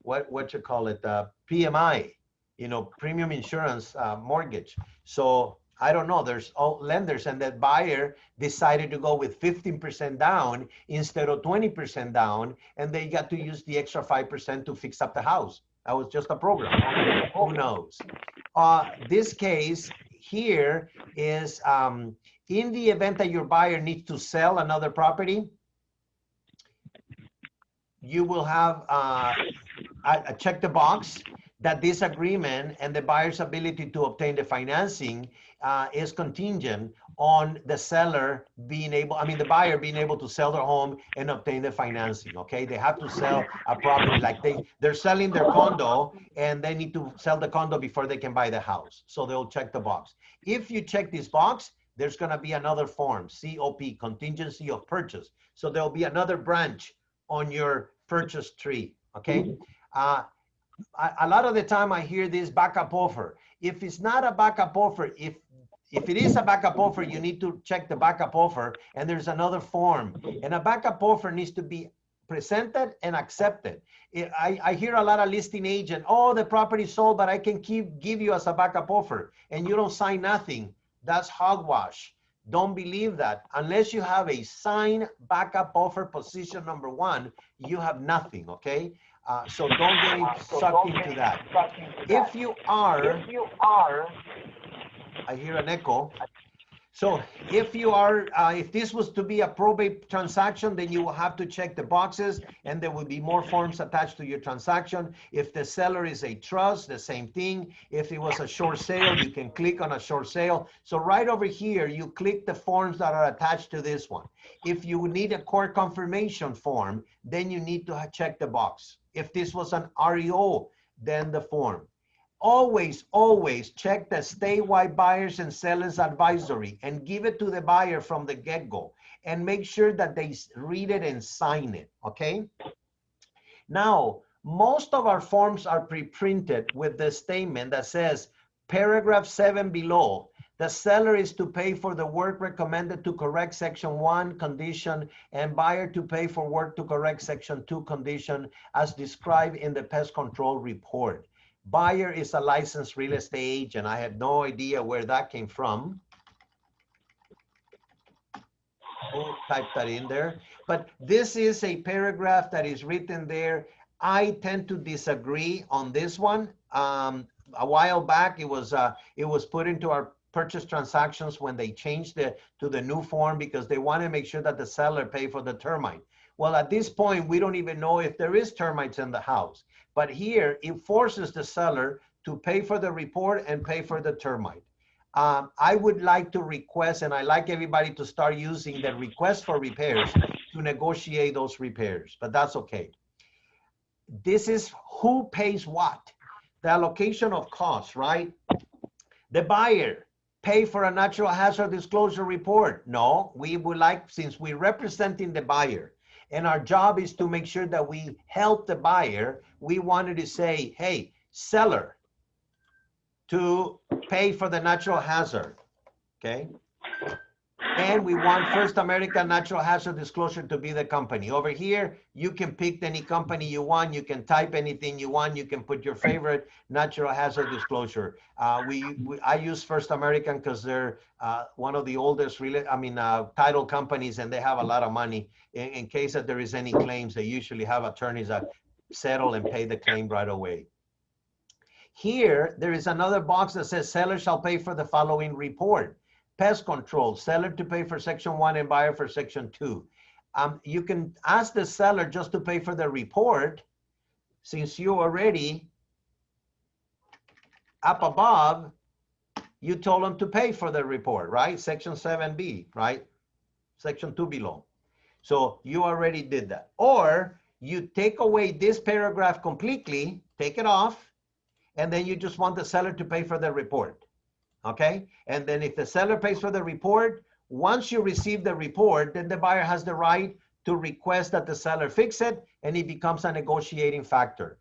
what you call it, PMI, you know, premium insurance mortgage. So I don't know, there's all lenders, and that buyer decided to go with 15% down instead of 20% down, and they got to use the extra 5% to fix up the house. That was just a program. Who knows? This case here is in the event that your buyer needs to sell another property, you will have check the box that this agreement and the buyer's ability to obtain the financing is contingent on the seller being able, I mean, the buyer being able to sell their home and obtain the financing, okay? They have to sell a property, like they're selling their condo and they need to sell the condo before they can buy the house. So they'll check the box. If you check this box, there's gonna be another form, COP, contingency of purchase. So there'll be another branch on your purchase tree, okay? A lot of the time I hear this backup offer. If it's not a backup offer, if it is a backup offer, you need to check the backup offer, and there's another form. And a backup offer needs to be presented and accepted. I hear a lot of listing agent, oh, the property sold, but I can give you as a backup offer, and you don't sign nothing. That's hogwash. Don't believe that. Unless you have a signed backup offer, position number one, you have nothing, okay? So don't get sucked into that. If you are, I hear an echo. So if you are, if this was to be a probate transaction, then you will have to check the boxes, and there will be more forms attached to your transaction. If the seller is a trust, the same thing. If it was a short sale, you can click on a short sale. So right over here, you click the forms that are attached to this one. If you need a court confirmation form, then you need to check the box. If this was an REO, then the form. Always, always check the statewide buyers and sellers advisory and give it to the buyer from the get-go, and make sure that they read it and sign it, okay? Now, most of our forms are pre-printed with the statement that says, paragraph 7 below, the seller is to pay for the work recommended to correct section 1 condition, and buyer to pay for work to correct section 2 condition as described in the pest control report. Buyer is a licensed real estate agent. I have no idea where that came from. Who typed that in there? But this is a paragraph that is written there. I tend to disagree on this one. A while back, it was put into our purchase transactions when they changed to the new form, because they want to make sure that the seller pay for the termite. Well, at this point, we don't even know if there is termites in the house. But here, it forces the seller to pay for the report and pay for the termite. I would like to request, and I like everybody to start using the request for repairs to negotiate those repairs, but that's okay. This is who pays what. The allocation of costs, right? The buyer pay for a natural hazard disclosure report. No, we would like, since we're representing the buyer, and our job is to make sure that we help the buyer, we wanted to say, hey, seller, to pay for the natural hazard, okay? And we want First American Natural Hazard Disclosure to be the company. Over here, you can pick any company you want. You can type anything you want. You can put your favorite natural hazard disclosure. I use First American because they're one of the oldest title companies, and they have a lot of money. In case that there is any claims, they usually have attorneys that settle and pay the claim right away. Here, there is another box that says seller shall pay for the following report. Pest control, seller to pay for section 1 and buyer for section 2. You can ask the seller just to pay for the report, since you already up above, you told them to pay for the report, right? Section 7B, right? Section 2 below. So you already did that. Or you take away this paragraph completely, take it off, and then you just want the seller to pay for the report. Okay? And then if the seller pays for the report, once you receive the report, then the buyer has the right to request that the seller fix it, and it becomes a negotiating factor.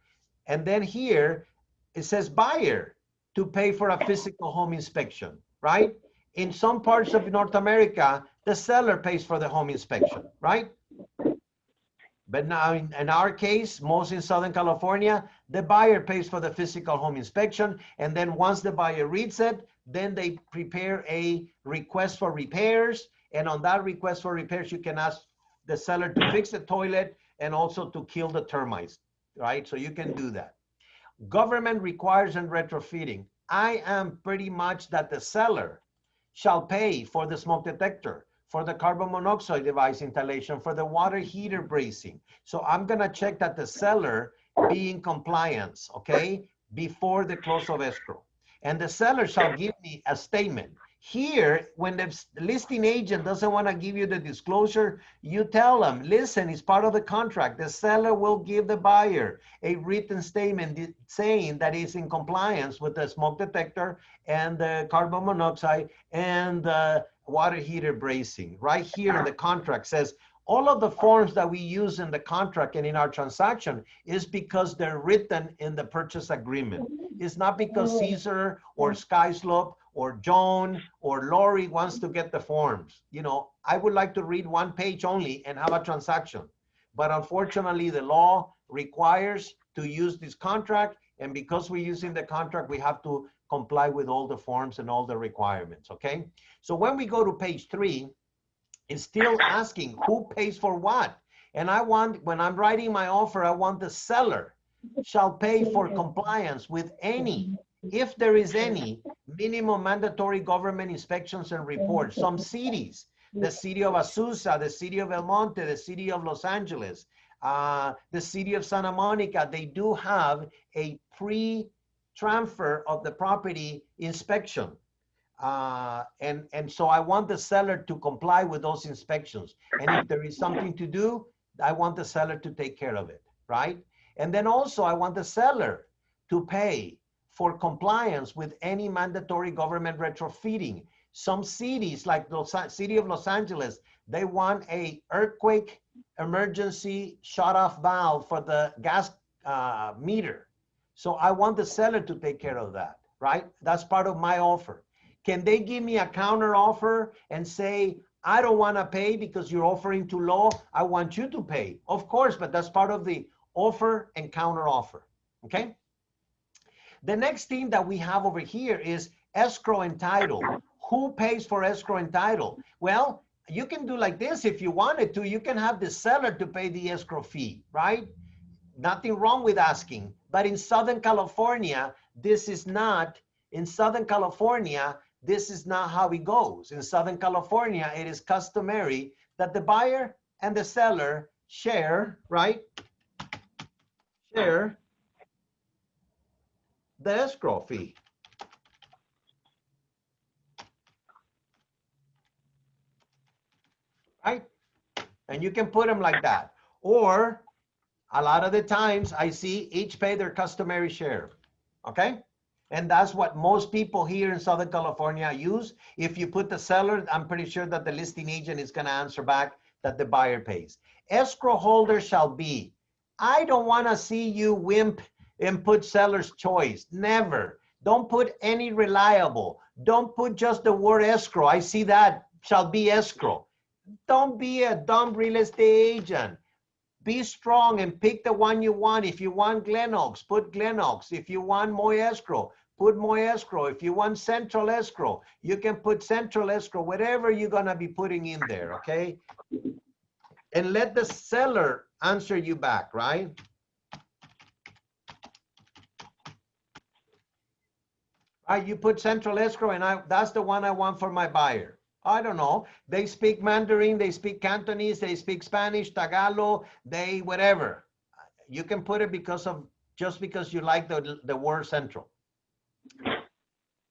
And then here, it says buyer to pay for a physical home inspection, right? In some parts of North America, the seller pays for the home inspection, right? But now in our case, most in Southern California, the buyer pays for the physical home inspection. And then once the buyer reads it, then they prepare a request for repairs. And on that request for repairs, you can ask the seller to fix the toilet and also to kill the termites, right? So you can do that. Government requires and retrofitting. I am pretty much that the seller shall pay for the smoke detector, for the carbon monoxide device installation, for the water heater bracing. So I'm gonna check that the seller be in compliance, okay, before the close of escrow. And the seller shall give me a statement. Here, when the listing agent doesn't wanna give you the disclosure, you tell them, listen, it's part of the contract. The seller will give the buyer a written statement saying that he's in compliance with the smoke detector and the carbon monoxide and the water heater bracing. Right here in the contract says all of the forms that we use in the contract and in our transaction is because they're written in the purchase agreement. It's not because Caesar or Skyslope or Joan or Lori wants to get the forms. You know, I would like to read one page only and have a transaction. But unfortunately, the law requires to use this contract. And because we're using the contract, we have to comply with all the forms and all the requirements, okay? So when we go to page 3, it's still asking who pays for what. And I want, when I'm writing my offer, I want the seller shall pay for compliance with any, if there is any, minimum mandatory government inspections and reports. Some cities, the city of Azusa, the city of El Monte, the city of Los Angeles, the city of Santa Monica, they do have a pre-transfer of the property inspection. And so I want the seller to comply with those inspections. And if there is something to do, I want the seller to take care of it, right? And then also I want the seller to pay for compliance with any mandatory government retrofitting. Some cities like the city of Los Angeles, they want a earthquake emergency shut-off valve for the gas meter. So I want the seller to take care of that, right? That's part of my offer. Can they give me a counter offer and say, I don't want to pay because you're offering too low. I want you to pay. Of course, but that's part of the offer and counter offer, okay? The next thing that we have over here is escrow and title. Who pays for escrow and title? Well, you can do like this if you wanted to. You can have the seller to pay the escrow fee, right? Nothing wrong with asking. But in Southern California, this is not, in Southern California, this is not how it goes. In Southern California, it is customary that the buyer and the seller share, right? Share the escrow fee. Right? And you can put them like that. Or a lot of the times I see each pay their customary share. Okay? And that's what most people here in Southern California use. If you put the seller, I'm pretty sure that the listing agent is going to answer back that the buyer pays. Escrow holder shall be. I don't want to see you wimp and put seller's choice. Never. Don't put any reliable. Don't put just the word escrow. I see that shall be escrow. Don't be a dumb real estate agent. Be strong and pick the one you want. If you want Glen Oaks, put Glen Oaks. If you want Moy Escrow, put Moy Escrow. If you want Central Escrow, you can put Central Escrow, whatever you're going to be putting in there, okay? And let the seller answer you back, right? You put Central Escrow, and that's the one I want for my buyer. I don't know. They speak Mandarin, they speak Cantonese, they speak Spanish, Tagalog, they whatever. You can put it because of, just because you like the word Central.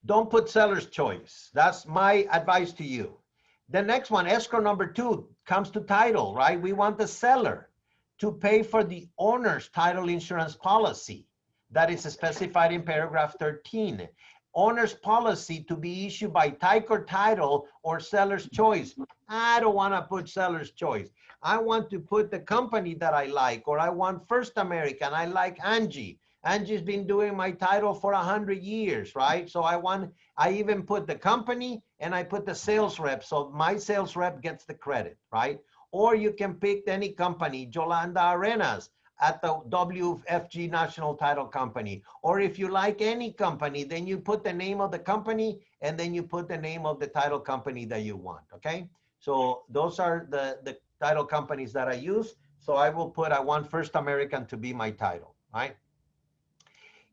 Don't put seller's choice. That's my advice to you. The next one, escrow number 2, comes to title, right? We want the seller to pay for the owner's title insurance policy that is specified in paragraph 13. Owner's policy to be issued by Tyco Title or seller's choice. I don't want to put seller's choice. I want to put the company that I like, or I want First American. I like Angie. Angie's been doing my title for 100 years, right? So I even put the company and I put the sales rep. So my sales rep gets the credit, right? Or you can pick any company, Yolanda Arenas at the WFG National Title Company. Or if you like any company, then you put the name of the company and then you put the name of the title company that you want, okay? So those are the title companies that I use. So I will put, I want First American to be my title, right?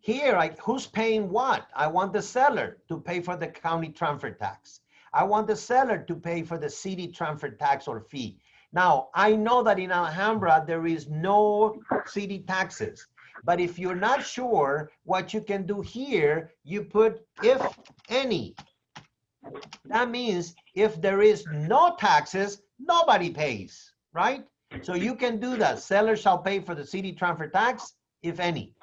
Here, who's paying what? I want the seller to pay for the county transfer tax. I want the seller to pay for the city transfer tax or fee. Now, I know that in Alhambra, there is no city taxes. But if you're not sure, what you can do here, you put if any. That means if there is no taxes, nobody pays, right? So you can do that. Seller shall pay for the city transfer tax, if any.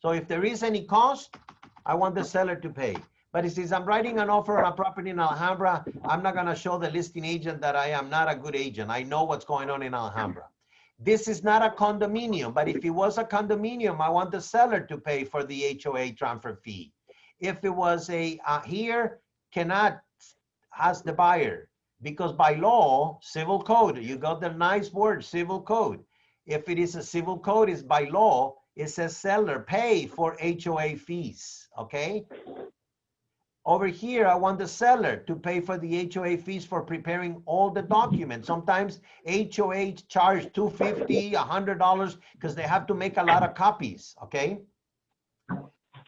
So if there is any cost, I want the seller to pay. But since I'm writing an offer on a property in Alhambra, I'm not gonna show the listing agent that I am not a good agent. I know what's going on in Alhambra. This is not a condominium, but if it was a condominium, I want the seller to pay for the HOA transfer fee. If it was a, here, cannot ask the buyer, because by law, civil code, you got the nice word, civil code. If it is a civil code, it's by law, it says seller pay for HOA fees, okay? Over here, I want the seller to pay for the HOA fees for preparing all the documents. Sometimes HOA charge $250, $100 because they have to make a lot of copies, okay?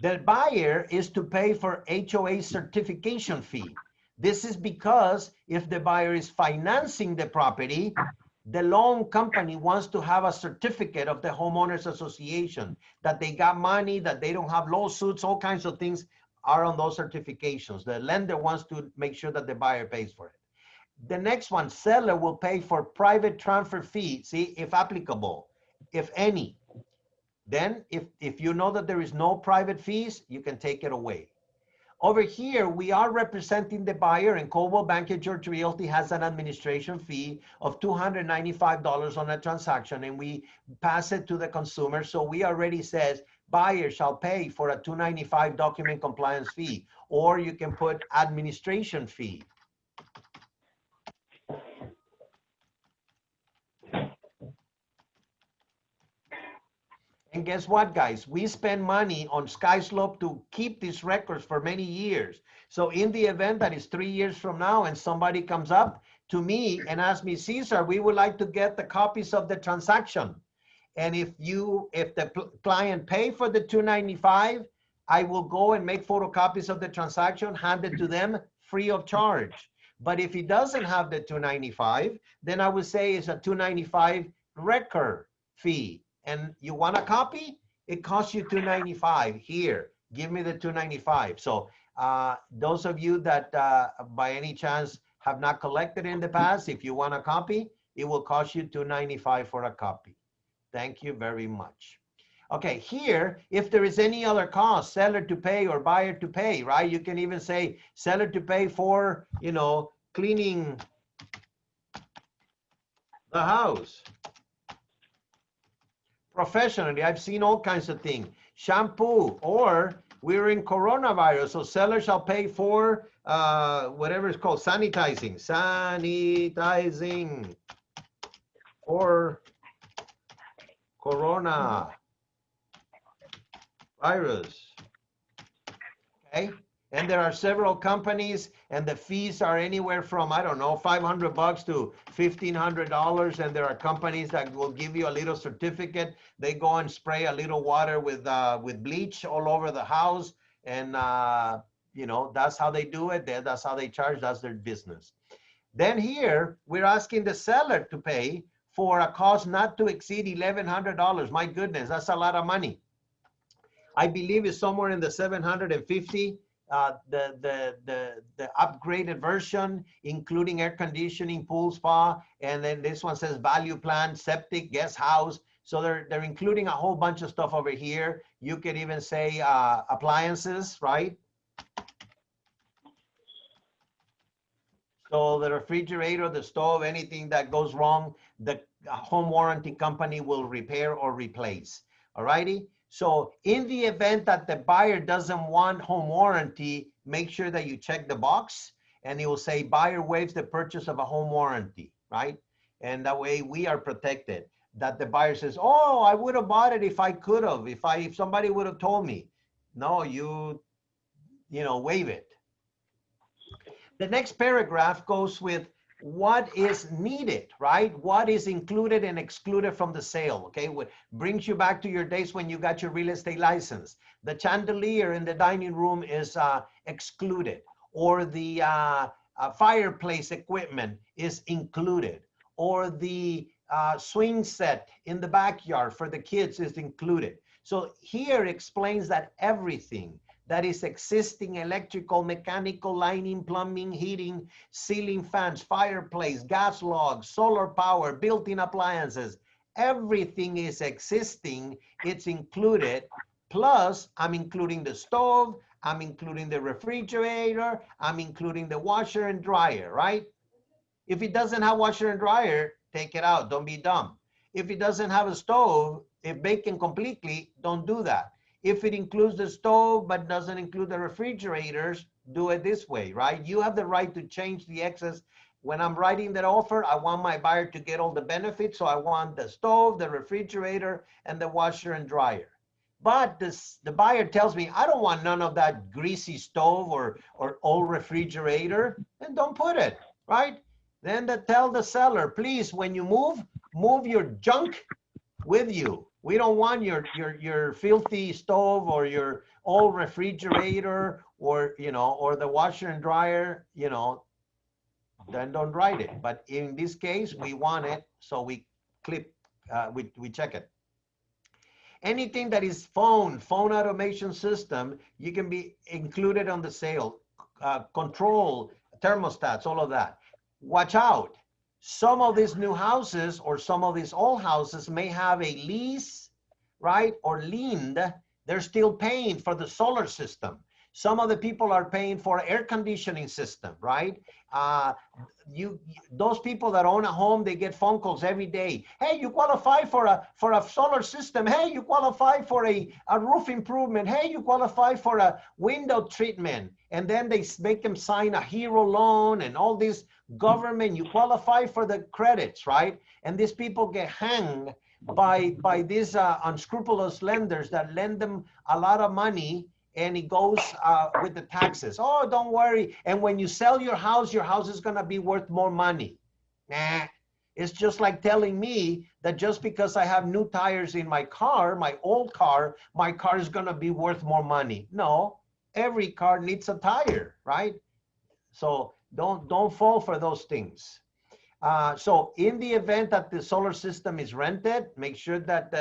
The buyer is to pay for HOA certification fee. This is because if the buyer is financing the property, the loan company wants to have a certificate of the homeowners association that they got money, that they don't have lawsuits, all kinds of things are on those certifications. The lender wants to make sure that the buyer pays for it. The next one, seller will pay for private transfer fee, see, if applicable, if any. Then if you know that there is no private fees, you can take it away. Over here, we are representing the buyer, and Coldwell Banker George Realty has an administration fee of $295 on a transaction, and we pass it to the consumer. So we already says buyer shall pay for a $295 document compliance fee, or you can put administration fee. And guess what, guys? We spend money on SkySlope to keep these records for many years. So in the event that is 3 years from now and somebody comes up to me and asks me, Cesar, we would like to get the copies of the transaction. And if the client pay for the $295, I will go and make photocopies of the transaction, hand it to them free of charge. But if he doesn't have the $295, then I would say it's a $295 record fee. And you want a copy? It costs you $295. Here, give me the $295. So those of you that by any chance have not collected in the past, if you want a copy, it will cost you $295 for a copy. Thank you very much. Okay, here, if there is any other cost, seller to pay or buyer to pay, right? You can even say seller to pay for, you know, cleaning the house. Professionally, I've seen all kinds of things. Shampoo, or we're in coronavirus, so seller shall pay for whatever it's called, sanitizing or corona virus. Okay, and there are several companies, and the fees are anywhere from, I don't know, $500 to $1,500. And there are companies that will give you a little certificate. They go and spray a little water with bleach all over the house, and you know, that's how they do it. That's how they charge. That's their business. Then here we're asking the seller to pay for a cost not to exceed $1,100. My goodness, that's a lot of money. I believe it's somewhere in the 750 the upgraded version, including air conditioning, pool, spa, and then this one says value plan, septic, guest house. So they're including a whole bunch of stuff over here. You could even say appliances, right? So the refrigerator, the stove, anything that goes wrong, the home warranty company will repair or replace. All righty. So in the event that the buyer doesn't want home warranty, make sure that you check the box and it will say buyer waives the purchase of a home warranty, right? And that way we are protected. That the buyer says, oh, I would have bought it if I could have, if somebody would have told me. No, you waive it. The next paragraph goes with what is needed, right? What is included and excluded from the sale, okay? What brings you back to your days when you got your real estate license. The chandelier in the dining room is excluded, or the fireplace equipment is included, or the swing set in the backyard for the kids is included. So here explains that everything that is existing, electrical, mechanical, lighting, plumbing, heating, ceiling fans, fireplace, gas logs, solar power, built-in appliances, everything is existing, it's included. Plus, I'm including the stove, I'm including the refrigerator, I'm including the washer and dryer, right? If it doesn't have washer and dryer, take it out, don't be dumb. If it doesn't have a stove, if vacant completely, don't do that. If it includes the stove but doesn't include the refrigerators, do it this way, right? You have the right to change the excess. When I'm writing that offer, I want my buyer to get all the benefits. So I want the stove, the refrigerator, and the washer and dryer. But the buyer tells me, I don't want none of that greasy stove or old refrigerator, then don't put it, right? Then tell the seller, please, when you move your junk with you. We don't want your filthy stove or your old refrigerator or or the washer and dryer, then don't write it. But in this case, we want it, so we we check it. Anything that is phone automation system, you can be included on the sale. Control, thermostats, all of that. Watch out. Some of these new houses or some of these old houses may have a lease, right? Or lien. They're still paying for the solar system. Some of the people are paying for air conditioning system, right? Those people that own a home, they get phone calls every day. Hey, you qualify for a solar system. Hey, you qualify for a roof improvement. Hey, you qualify for a window treatment. And then they make them sign a hero loan and all this government. You qualify for the credits, right? And these people get hanged by these unscrupulous lenders that lend them a lot of money, and it goes with the taxes. Oh, don't worry. And when you sell your house is going to be worth more money. Nah, it's just like telling me that just because I have new tires in my car, my old car, my car is going to be worth more money. No, every car needs a tire, right? So don't fall for those things. So in the event that the solar system is rented, make sure that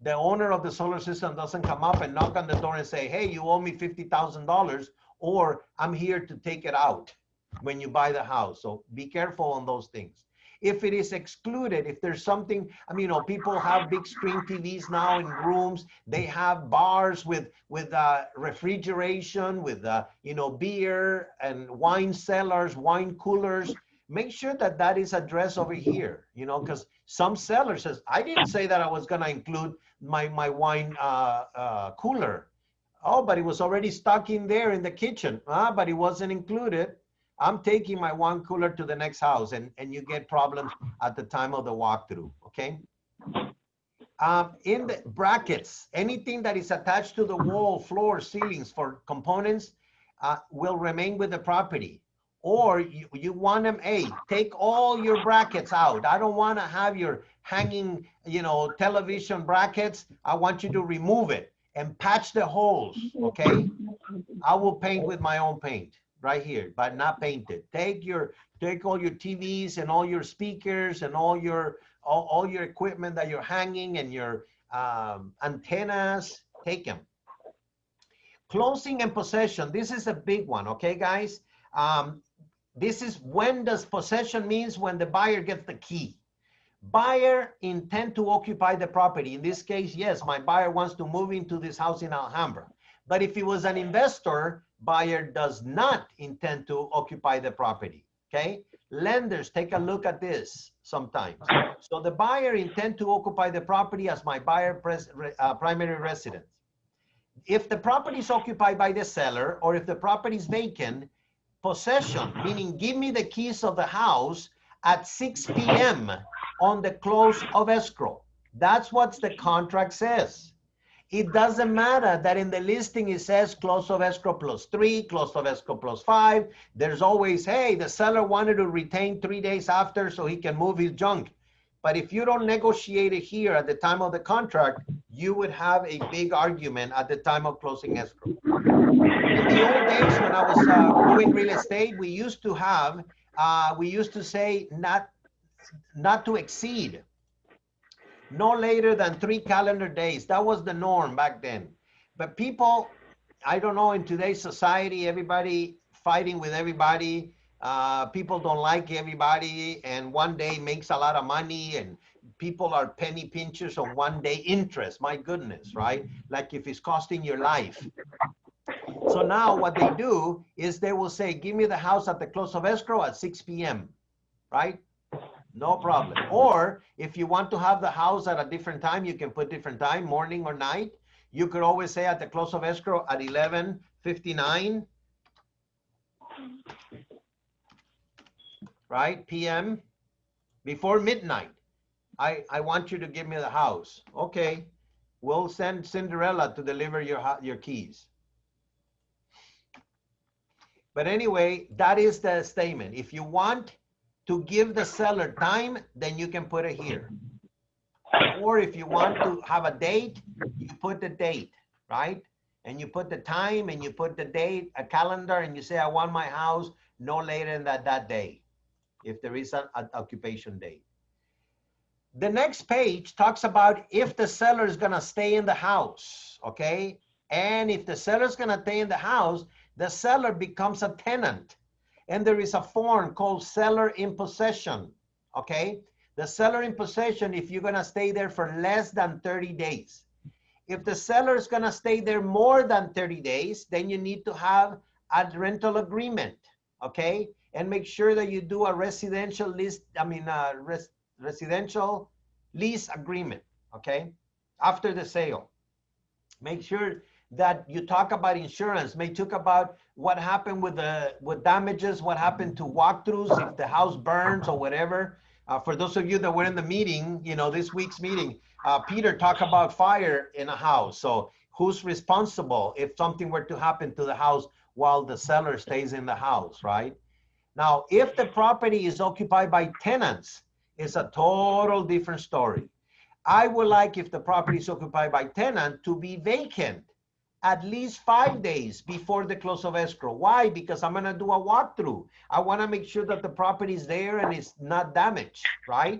the owner of the solar system doesn't come up and knock on the door and say, hey, you owe me $50,000, or I'm here to take it out when you buy the house. So be careful on those things. If it is excluded, if there's something, I mean, people have big screen TVs now in rooms. They have bars with refrigeration, with beer and wine cellars, wine coolers. Make sure that is addressed over here, because some seller says, I didn't say that I was going to include my wine cooler. Oh, but it was already stuck in there in the kitchen. But it wasn't included. I'm taking my wine cooler to the next house, and you get problems at the time of the walkthrough, okay? In the brackets, anything that is attached to the wall, floor, ceilings for components will remain with the property. Or you want them, hey, take all your brackets out. I don't want to have your hanging, television brackets. I want you to remove it and patch the holes, okay? I will paint with my own paint right here, but not painted. Take all your TVs and all your speakers and all your equipment that you're hanging and your antennas, take them. Closing and possession. This is a big one, okay, guys? This is when does possession means when the buyer gets the key. Buyer intend to occupy the property. In this case, yes, my buyer wants to move into this house in Alhambra. But if he was an investor, buyer does not intend to occupy the property, okay? Lenders, take a look at this sometimes. So the buyer intend to occupy the property as my buyer primary residence. If the property is occupied by the seller or if the property is vacant, possession, meaning give me the keys of the house at 6 p.m. on the close of escrow. That's what the contract says. It doesn't matter that in the listing it says close of escrow +3, close of escrow +5. There's always, hey, the seller wanted to retain 3 days after so he can move his junk. But if you don't negotiate it here at the time of the contract, you would have a big argument at the time of closing escrow. In the old days when I was doing real estate, we used to say not to exceed no later than 3 calendar days. That was the norm back then. But people, I don't know, in today's society, everybody fighting with everybody. People don't like everybody, and one day makes a lot of money, and people are penny pinchers on 1 day interest. My goodness, right? Like if it's costing your life. So now what they do is they will say, give me the house at the close of escrow at 6 p.m., right? No problem. Or if you want to have the house at a different time, you can put different time, morning or night. You could always say at the close of escrow at 11:59, right, p.m., before midnight. I want you to give me the house. Okay, we'll send Cinderella to deliver your keys. But anyway, that is the statement. If you want to give the seller time, then you can put it here. Or if you want to have a date, you put the date, right? And you put the time and you put the date, a calendar, and you say, I want my house no later than that day, if there is an occupation date. The next page talks about if the seller is gonna stay in the house, okay? And if the seller is gonna stay in the house, the seller becomes a tenant. And there is a form called seller in possession, okay? The seller in possession, if you're gonna stay there for less than 30 days. If the seller is gonna stay there more than 30 days, then you need to have a rental agreement, okay? And make sure that you do a residential residential lease agreement, okay? After the sale. Make sure that you talk about insurance, may talk about what happened with damages, what happened to walkthroughs, if the house burns or whatever. For those of you that were in the meeting, you know, this week's meeting, Peter talked about fire in a house. So who's responsible if something were to happen to the house while the seller stays in the house, right? Now, if the property is occupied by tenants, it's a total different story. I would like, if the property is occupied by tenant, to be vacant at least 5 days before the close of escrow. Why? Because I'm gonna do a walkthrough. I wanna make sure that the property is there and it's not damaged, right?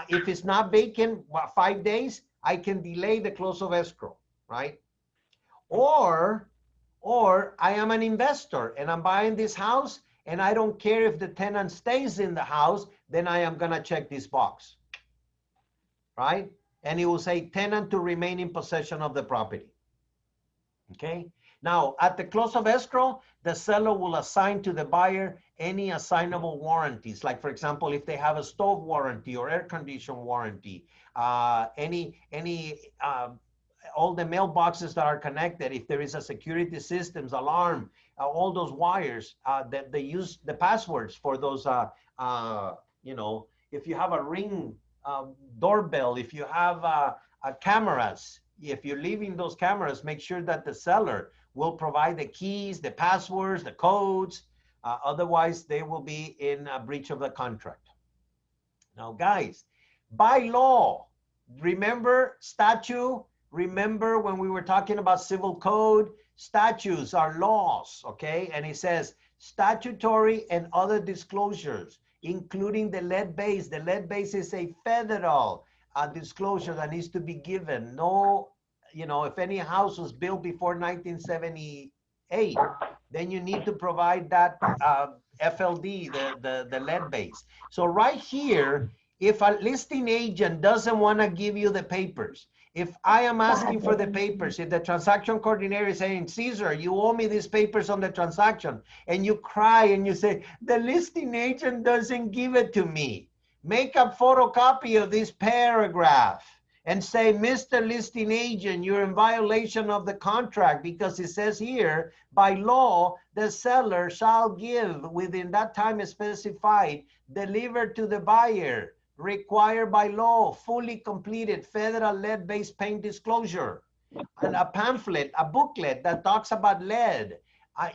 If it's not vacant 5 days, I can delay the close of escrow, right? Or I am an investor and I'm buying this house and I don't care if the tenant stays in the house, then I am gonna check this box, right? And it will say tenant to remain in possession of the property. Okay. Now, at the close of escrow, the seller will assign to the buyer any assignable warranties. Like, for example, if they have a stove warranty or air condition warranty, all the mailboxes that are connected, if there is a security systems, alarm, all those wires that they use the passwords for those, you know, if you have a Ring doorbell, if you have cameras, if you're leaving those cameras, make sure that the seller will provide the keys, the passwords, the codes. Otherwise, they will be in a breach of the contract. Now, guys, by law, remember statute? Remember when we were talking about civil code? Statutes are laws, okay? And it says statutory and other disclosures, including the lead base. The lead base is a federal disclosure that needs to be given. No, you know, if any house was built before 1978, then you need to provide that FLD, the lead base. So right here, if a listing agent doesn't want to give you the papers, if I am asking for the papers, if the transaction coordinator is saying, Caesar, you owe me these papers on the transaction, and you cry and you say, the listing agent doesn't give it to me, make a photocopy of this paragraph and say, Mr. Listing Agent, you're in violation of the contract because it says here, by law, the seller shall give within that time specified, delivered to the buyer, required by law, fully completed federal lead-based paint disclosure, and a pamphlet, a booklet that talks about lead.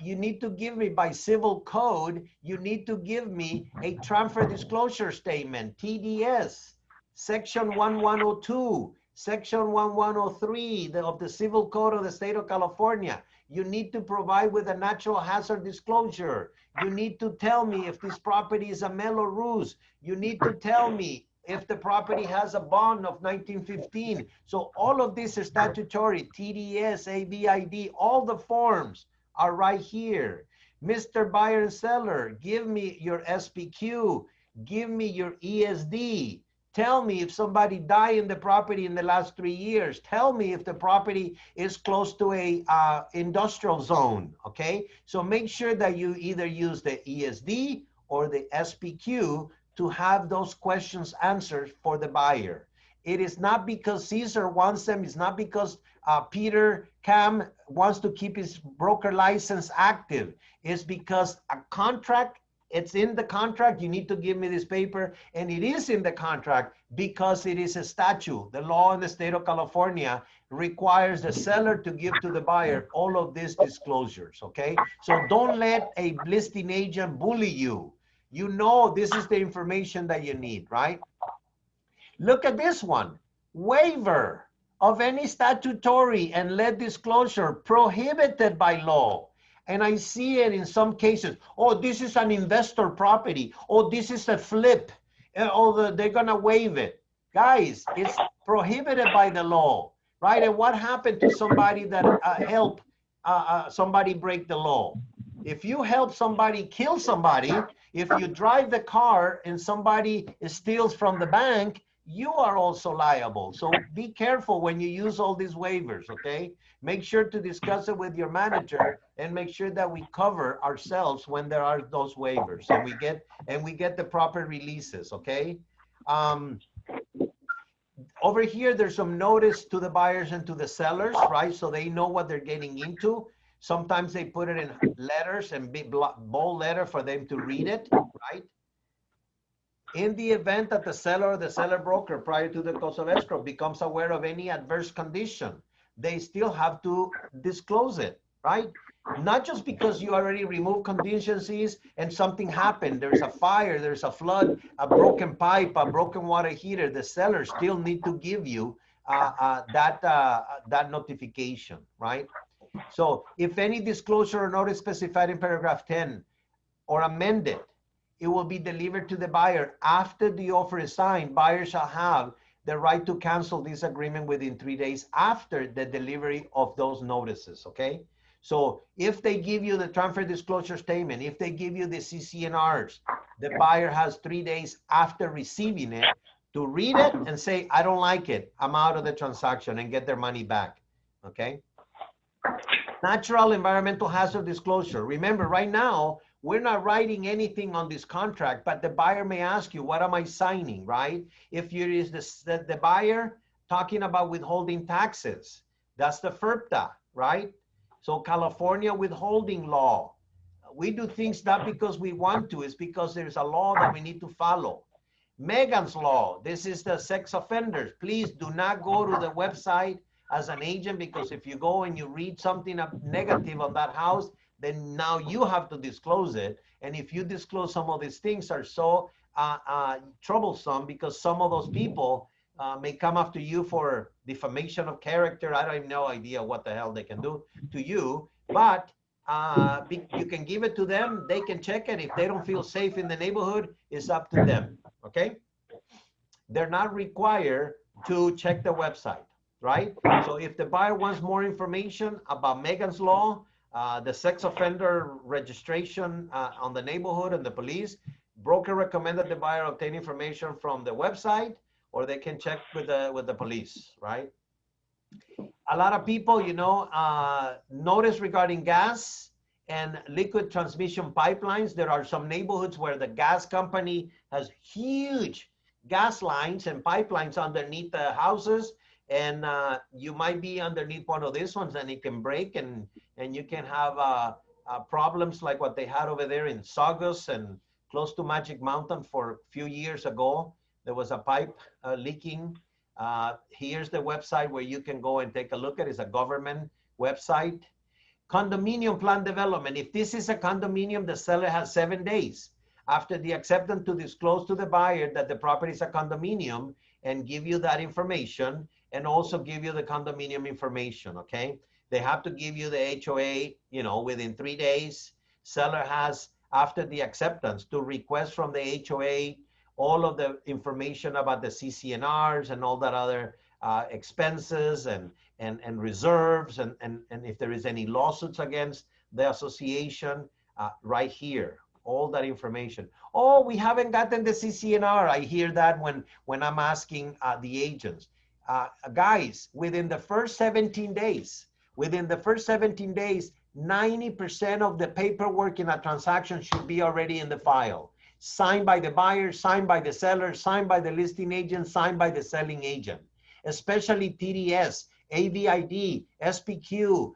You need to give me by civil code, you need to give me a transfer disclosure statement, TDS, section 1102, section 1103 of the civil code of the state of California. You need to provide with a natural hazard disclosure. You need to tell me if this property is a mellow ruse. You need to tell me if the property has a bond of 1915. So all of this is statutory, TDS, ABID, all the forms are right here. Mr. Buyer and Seller, give me your SPQ, give me your ESD. Tell me if somebody died in the property in the last 3 years. Tell me if the property is close to a industrial zone, okay? So make sure that you either use the ESD or the SPQ to have those questions answered for the buyer. It is not because Caesar wants them. It's not because Peter Cam wants to keep his broker license active. It's because a contract, it's in the contract. You need to give me this paper. And it is in the contract because it is a statute. The law in the state of California requires the seller to give to the buyer all of these disclosures, okay? So don't let a listing agent bully you. You know this is the information that you need, right? Look at this one. Waiver of any statutory and lead disclosure prohibited by law. And I see it in some cases. Oh, this is an investor property. Oh, this is a flip. Oh, they're going to waive it. Guys, it's prohibited by the law, right? And what happened to somebody that helped somebody break the law? If you help somebody kill somebody, if you drive the car and somebody steals from the bank, you are also liable. So be careful when you use all these waivers, okay? Make sure to discuss it with your manager and make sure that we cover ourselves when there are those waivers and we get the proper releases, okay? Over here, there's some notice to the buyers and to the sellers, right? So they know what they're getting into. Sometimes they put it in letters and big bold letter for them to read it, right? In the event that the seller or the seller broker prior to the close of escrow becomes aware of any adverse condition, they still have to disclose it, right? Not just because you already removed contingencies and something happened, there's a fire, there's a flood, a broken pipe, a broken water heater, the seller still need to give you that notification, right? So if any disclosure or notice specified in paragraph 10 or amended, it will be delivered to the buyer after the offer is signed. Buyer shall have the right to cancel this agreement within 3 days after the delivery of those notices, okay? So if they give you the transfer disclosure statement, if they give you the CC&Rs, the buyer has 3 days after receiving it to read it and say, I don't like it, I'm out of the transaction, and get their money back, okay? Natural environmental hazard disclosure. Remember, right now, we're not writing anything on this contract, but the buyer may ask you, what am I signing, right? If you is the buyer talking about withholding taxes, that's the FERPTA, right? So California withholding law. We do things not because we want to, it's because there's a law that we need to follow. Megan's law, this is the sex offenders. Please do not go to the website as an agent, because if you go and you read something negative on that house, then now you have to disclose it. And if you disclose some of these things are so troublesome, because some of those people may come after you for defamation of character. I have no idea what the hell they can do to you, but you can give it to them. They can check it. If they don't feel safe in the neighborhood, it's up to them, okay? They're not required to check the website. right? So if the buyer wants more information about Megan's Law, the sex offender registration on the neighborhood and the police, broker recommended the buyer obtain information from the website, or they can check with the police, right? A lot of people, notice regarding gas and liquid transmission pipelines. There are some neighborhoods where the gas company has huge gas lines and pipelines underneath the houses, and you might be underneath one of these ones, and it can break, and you can have problems like what they had over there in Saugus and close to Magic Mountain for a few years ago. There was a pipe leaking. Here's the website where you can go and take a look at it. It's a government website. Condominium plan development. If this is a condominium, the seller has 7 days after the acceptance to disclose to the buyer that the property is a condominium and give you that information, and also give you the condominium information, okay? They have to give you the HOA, within 3 days. Seller has, after the acceptance, to request from the HOA all of the information about the CCNRs and all that other expenses and reserves, and if there is any lawsuits against the association, right here, all that information. Oh, we haven't gotten the CCNR. I hear that when I'm asking the agents. Guys, within the first 17 days, 90% of the paperwork in a transaction should be already in the file. Signed by the buyer, signed by the seller, signed by the listing agent, signed by the selling agent. Especially TDS, AVID, SPQ,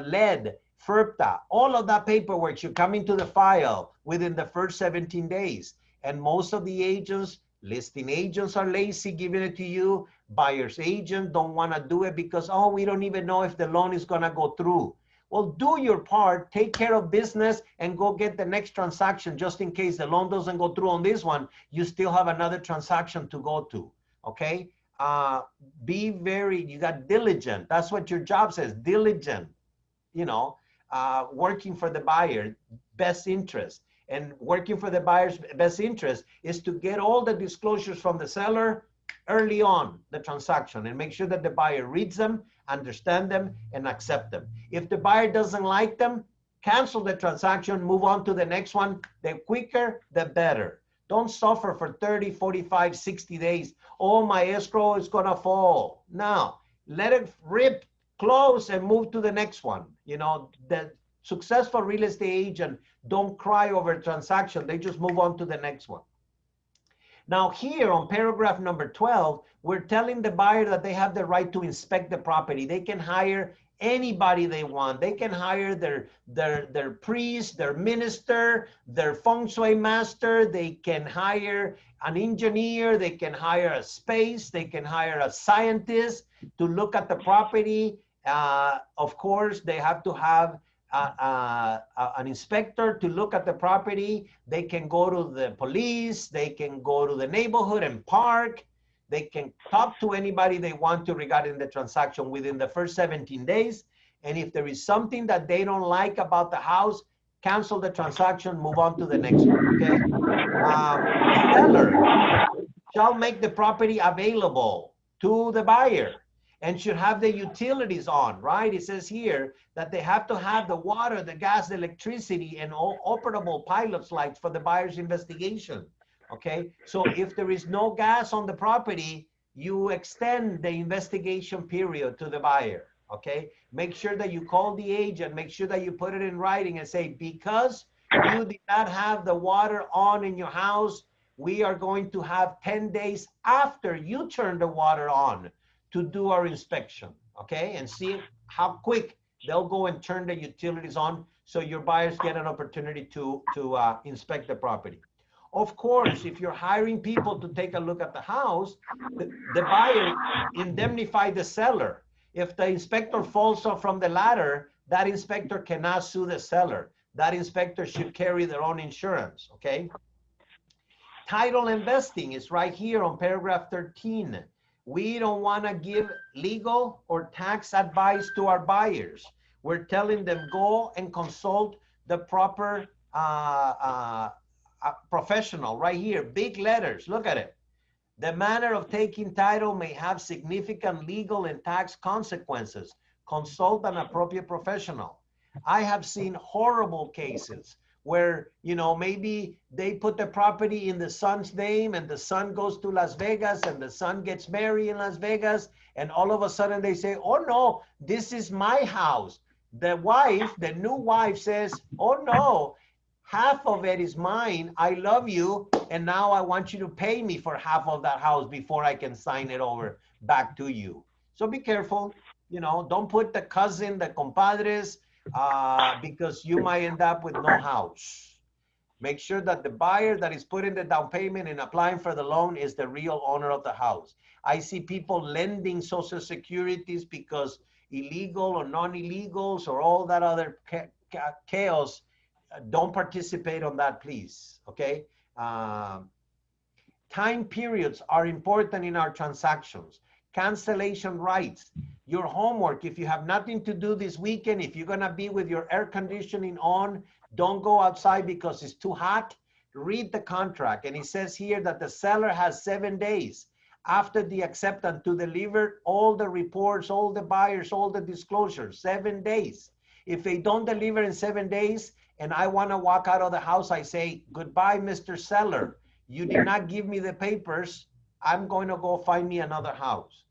LED, FERPTA, all of that paperwork should come into the file within the first 17 days. And most of the agents, listing agents, are lazy giving it to you. Buyer's agent don't want to do it because, oh, we don't even know if the loan is going to go through. Well, do your part, take care of business, and go get the next transaction. Just in case the loan doesn't go through on this one, you still have another transaction to go to, okay? You got diligent. That's what your job says, diligent, working for the buyer, best interest. And working for the buyer's best interest is to get all the disclosures from the seller early on the transaction, and make sure that the buyer reads them, understand them, and accept them. If the buyer doesn't like them, cancel the transaction, move on to the next one. The quicker, the better. Don't suffer for 30, 45, 60 days. Oh, my escrow is gonna fall. No, let it rip, close, and move to the next one. The successful real estate agent don't cry over a transaction. They just move on to the next one. Now here on paragraph number 12, we're telling the buyer that they have the right to inspect the property. They can hire anybody they want. They can hire their priest, their minister, their feng shui master. They can hire an engineer. They can hire a space. They can hire a scientist to look at the property. Of course, they have to have an inspector to look at the property. They can go to the police. They can go to the neighborhood and park. They can talk to anybody they want to regarding the transaction within the first 17 days. And if there is something that they don't like about the house, cancel the transaction, move on to the next one, okay? Seller shall make the property available to the buyer and should have the utilities on, right? It says here that they have to have the water, the gas, the electricity, and all operable pilot lights for the buyer's investigation, okay? So if there is no gas on the property, you extend the investigation period to the buyer, okay? Make sure that you call the agent, make sure that you put it in writing and say, because you did not have the water on in your house, we are going to have 10 days after you turn the water on to do our inspection, okay? And see how quick they'll go and turn the utilities on so your buyers get an opportunity to inspect the property. Of course, if you're hiring people to take a look at the house, the buyer indemnify the seller. If the inspector falls off from the ladder, that inspector cannot sue the seller. That inspector should carry their own insurance, okay? Title investing is right here on paragraph 13. We don't want to give legal or tax advice to our buyers. We're telling them go and consult the proper professional right here, big letters, look at it. The manner of taking title may have significant legal and tax consequences. Consult an appropriate professional. I have seen horrible cases where, you know, maybe they put the property in the son's name and the son goes to Las Vegas and the son gets married in Las Vegas, and all of a sudden they say, oh no, this is my house. The wife, the new wife says, oh no, half of it is mine. I love you. And now I want you to pay me for half of that house before I can sign it over back to you. So be careful. You know, don't put the cousin, the compadres, because you might end up with no house. Make sure that the buyer that is putting the down payment and applying for the loan is the real owner of the house. I see people lending Social Securities because illegal or non-illegals or all that other chaos. Don't participate on that, please. Okay. Time periods are important in our transactions. Cancellation rights. Your homework, if you have nothing to do this weekend, if you're gonna be with your air conditioning on, don't go outside because it's too hot. Read the contract. And it says here that the seller has 7 days after the acceptance to deliver all the reports, all the buyers, all the disclosures, 7 days. If they don't deliver in 7 days and I wanna walk out of the house, I say, goodbye, Mr. Seller. You did not give me the papers. I'm going to go find me another house.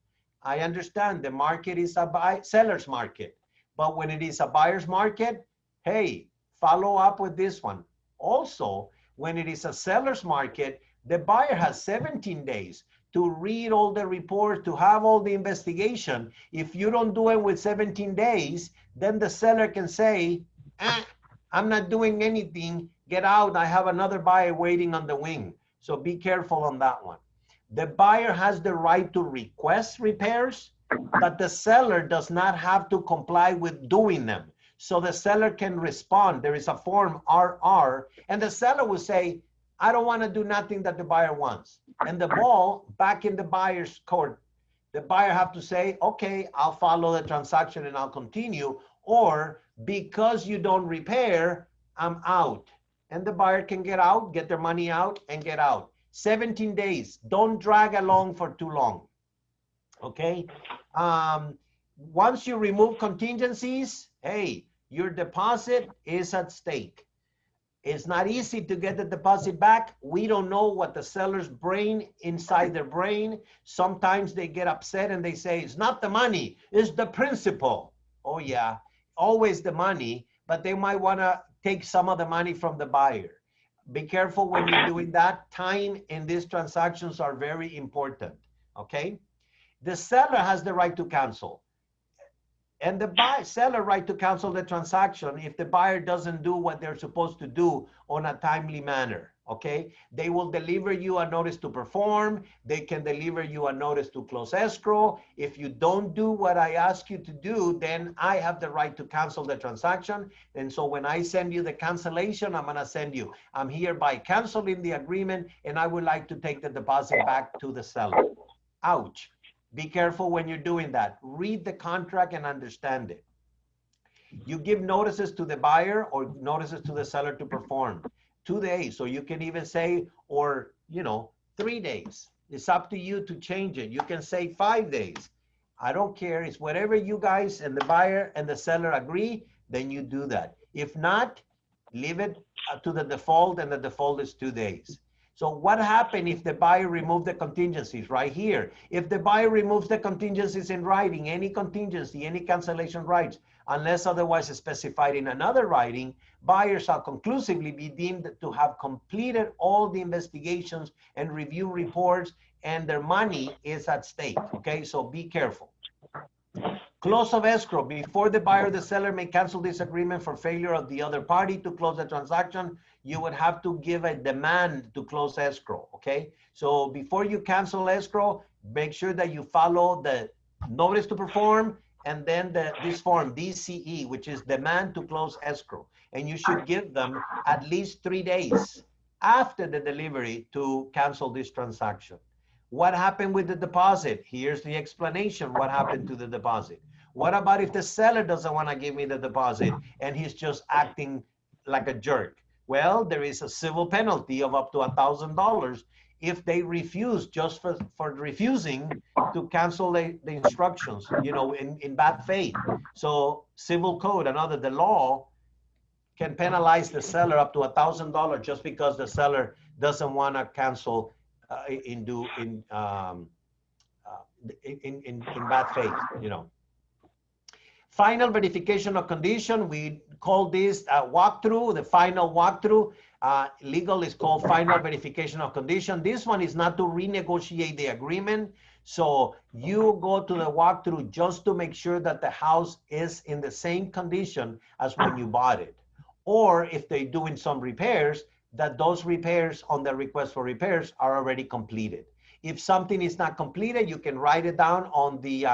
I understand the market is a seller's market, but when it is a buyer's market, hey, follow up with this one. Also, when it is a seller's market, the buyer has 17 days to read all the reports, to have all the investigation. If you don't do it with 17 days, then the seller can say, I'm not doing anything, get out, I have another buyer waiting on the wing. So be careful on that one. The buyer has the right to request repairs, but the seller does not have to comply with doing them. So the seller can respond. There is a form RR, and the seller will say, I don't want to do nothing that the buyer wants. And the ball back in the buyer's court. The buyer have to say, okay, I'll follow the transaction and I'll continue, or because you don't repair, I'm out. And the buyer can get out, get their money out, and get out. 17 days. Don't drag along for too long. Okay? Once you remove contingencies, hey, your deposit is at stake. It's not easy to get the deposit back. We don't know what the seller's brain, inside their brain. Sometimes they get upset and they say, it's not the money, it's the principal. Oh yeah, always the money, but they might want to take some of the money from the buyer. Be careful when you're doing that. Time in these transactions are very important, okay? The seller has the right to cancel. And the seller right to cancel the transaction if the buyer doesn't do what they're supposed to do on a timely manner, okay? They will deliver you a notice to perform. They can deliver you a notice to close escrow. If you don't do what I ask you to do, then I have the right to cancel the transaction. And so when I send you the cancellation, I'm gonna send you, I'm hereby canceling the agreement and I would like to take the deposit back to the seller. Ouch. Be careful when you're doing that. Read the contract and understand it. You give notices to the buyer or notices to the seller to perform. 2 days, so you can even say, or 3 days. It's up to you to change it. You can say 5 days. I don't care. It's whatever you guys and the buyer and the seller agree, then you do that. If not, leave it to the default, and the default is 2 days. So what happened if the buyer removed the contingencies right here? If the buyer removes the contingencies in writing, any contingency, any cancellation rights, unless otherwise specified in another writing, buyers shall conclusively be deemed to have completed all the investigations and review reports, and their money is at stake, okay? So be careful. Close of escrow. Before the buyer or the seller may cancel this agreement for failure of the other party to close the transaction, you would have to give a demand to close escrow, okay? So before you cancel escrow, make sure that you follow the notice to perform and then this form, DCE, which is demand to close escrow. And you should give them at least 3 days after the delivery to cancel this transaction. What happened with the deposit? Here's the explanation. What happened to the deposit? What about if the seller doesn't want to give me the deposit and he's just acting like a jerk? Well, there is a civil penalty of up to $1,000 if they refuse just for refusing to cancel the instructions, you know, in bad faith. So civil code, another, the law can penalize the seller up to $1,000 just because the seller doesn't want to cancel in bad faith, you know. Final verification of condition, we call this a walkthrough, the final walkthrough. Legal is called final verification of condition. This one is not to renegotiate the agreement. So you go to the walkthrough just to make sure that the house is in the same condition as when you bought it. Or if they're doing some repairs, that those repairs on the request for repairs are already completed. If something is not completed, you can write it down on the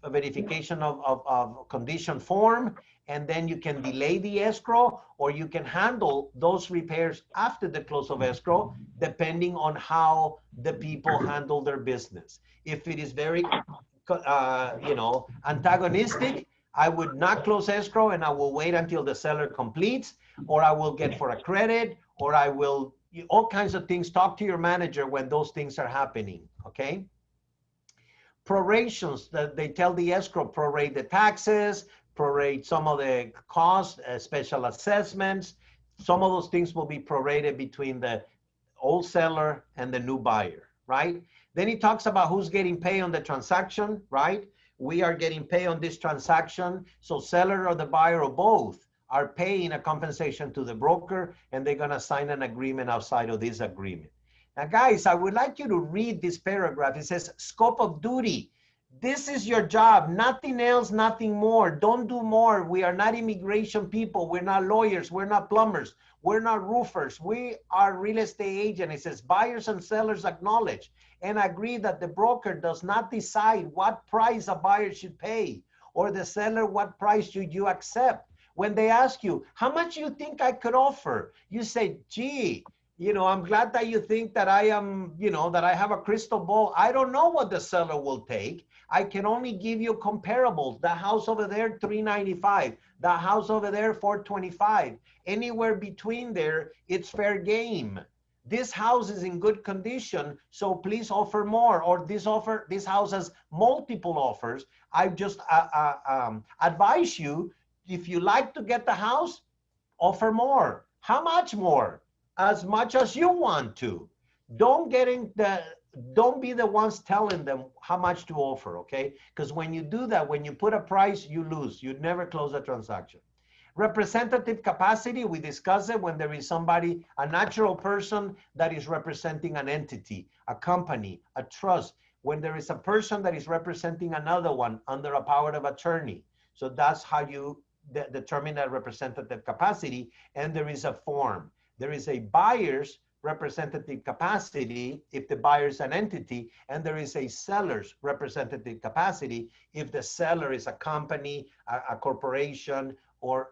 verification of condition form, and then you can delay the escrow, or you can handle those repairs after the close of escrow, depending on how the people handle their business. If it is very, you know, antagonistic, I would not close escrow and I will wait until the seller completes, or I will get for a credit, or I will, all kinds of things. Talk to your manager when those things are happening, okay? Prorations, that they tell the escrow, prorate the taxes, prorate some of the costs, special assessments. Some of those things will be prorated between the old seller and the new buyer, right? Then he talks about who's getting paid on the transaction, right? We are getting paid on this transaction. So seller or the buyer or both are paying a compensation to the broker, and they're gonna sign an agreement outside of this agreement. Now, guys, I would like you to read this paragraph. It says, scope of duty. This is your job, nothing else, nothing more. Don't do more. We are not immigration people. We're not lawyers. We're not plumbers. We're not roofers. We are real estate agents. It says, buyers and sellers acknowledge and agree that the broker does not decide what price a buyer should pay, or the seller what price should you accept. When they ask you, how much you think I could offer? You say, gee, you know, I'm glad that you think that I am, you know, that I have a crystal ball. I don't know what the seller will take. I can only give you comparables. The house over there, $395. The house over there, $425. Anywhere between there, it's fair game. This house is in good condition, so please offer more. Or this house has multiple offers. I just advise you, if you like to get the house, offer more. How much more? As much as you want to. Don't be the ones telling them how much to offer, okay? Because when you do that, when you put a price, you lose. You never close a transaction. Representative capacity, we discuss it when there is somebody, a natural person that is representing an entity, a company, a trust, when there is a person that is representing another one under a power of attorney. So that's how you determine that representative capacity, and there is a form. There is a buyer's representative capacity if the buyer is an entity, and there is a seller's representative capacity if the seller is a company, a corporation, or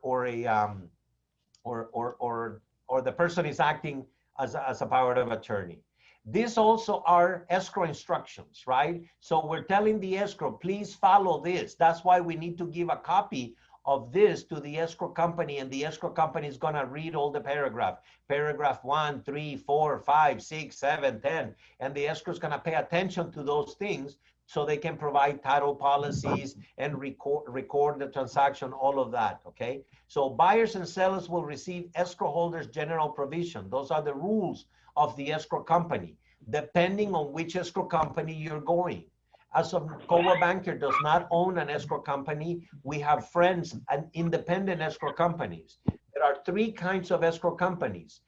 the person is acting as a power of attorney. These also are escrow instructions, right? So we're telling the escrow, please follow this. That's why we need to give a copy of this to the escrow company, and the escrow company is going to read all the paragraph 1, 3, 4, 5, 6, 7, 10, and the escrow is going to pay attention to those things so they can provide title policies and record the transaction, all of that, okay? So buyers and sellers will receive escrow holders general provision. Those are the rules of the escrow company, depending on which escrow company you're going. As of Coldwell Banker does not own an escrow company, we have friends and independent escrow companies. There are three kinds of escrow companies: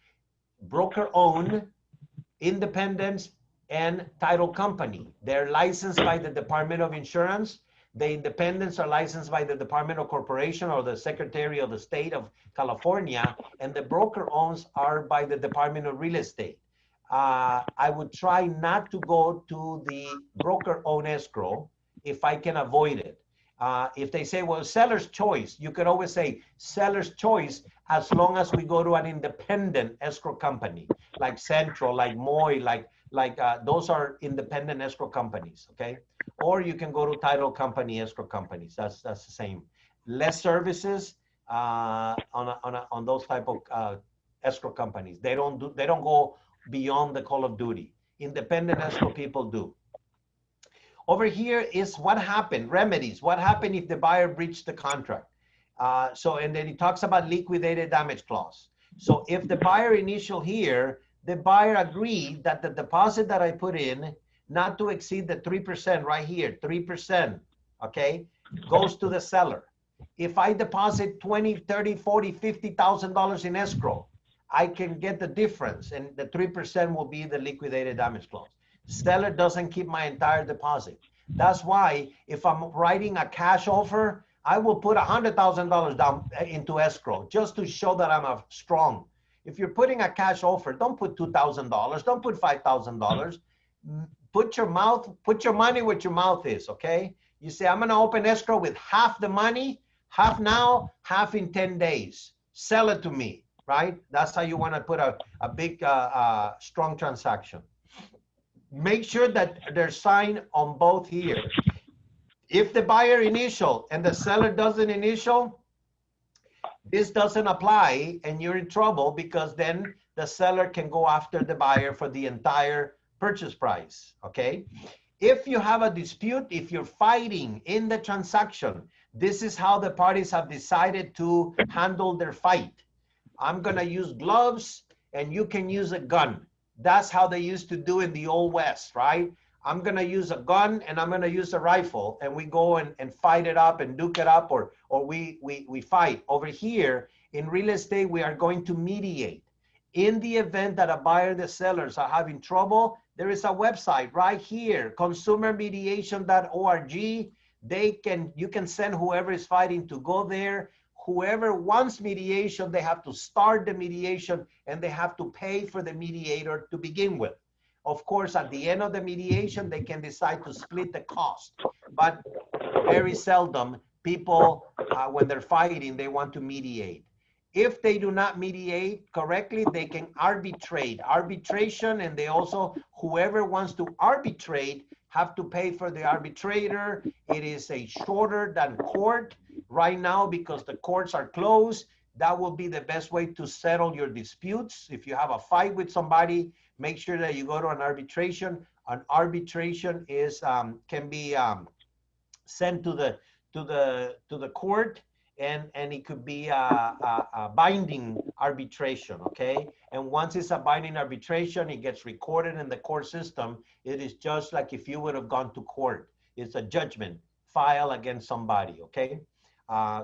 broker-owned, independents, and title company. They're licensed by the Department of Insurance. The independents are licensed by the Department of Corporation or the Secretary of the State of California, and the broker-owns are by the Department of Real Estate. I would try not to go to the broker-owned escrow if I can avoid it. If they say, well, seller's choice, you could always say seller's choice as long as we go to an independent escrow company, like Central, like Moy, like those are independent escrow companies, okay? Or you can go to title company, escrow companies. That's the same. Less services on those type of escrow companies. They don't go beyond the call of duty. Independent escrow people do. Over here is what happened, remedies. What happened if the buyer breached the contract? And then he talks about liquidated damage clause. So if the buyer initial here, the buyer agreed that the deposit that I put in, not to exceed the 3% right here, 3%, okay, goes to the seller. If I deposit 20, 30, 40, $50,000 in escrow, I can get the difference, and the 3% will be the liquidated damage clause. Seller doesn't keep my entire deposit. That's why if I'm writing a cash offer, I will put $100,000 down into escrow just to show that I'm strong. If you're putting a cash offer, don't put $2,000, don't put $5,000. Put your money where your mouth is, okay? You say, I'm gonna open escrow with half the money, half now, half in 10 days. Sell it to me, right? That's how you wanna put a big, strong transaction. Make sure that they're signed on both here. If the buyer initial and the seller doesn't initial, this doesn't apply and you're in trouble, because then the seller can go after the buyer for the entire purchase price, okay? If you have a dispute, if you're fighting in the transaction, this is how the parties have decided to handle their fight. I'm gonna use gloves and you can use a gun. That's how they used to do in the Old West, right? I'm gonna use a gun and I'm gonna use a rifle, and we go and fight it up and duke it up, or we fight. Over here in real estate, we are going to mediate. In the event that a buyer and the sellers are having trouble, there is a website right here, consumermediation.org. You can send whoever is fighting to go there. Whoever wants mediation, they have to start the mediation and they have to pay for the mediator to begin with. Of course, at the end of the mediation, they can decide to split the cost. But very seldom people, when they're fighting, they want to mediate. If they do not mediate correctly, they can arbitrate. Arbitration, and they also, whoever wants to arbitrate, have to pay for the arbitrator. It is a shorter than court right now because the courts are closed. That will be the best way to settle your disputes. If you have a fight with somebody, make sure that you go to an arbitration. An arbitration is can be sent to the court, and it could be a binding arbitration, okay? And once it's a binding arbitration, it gets recorded in the court system. It is just like if you would have gone to court. It's a judgment filed against somebody, okay?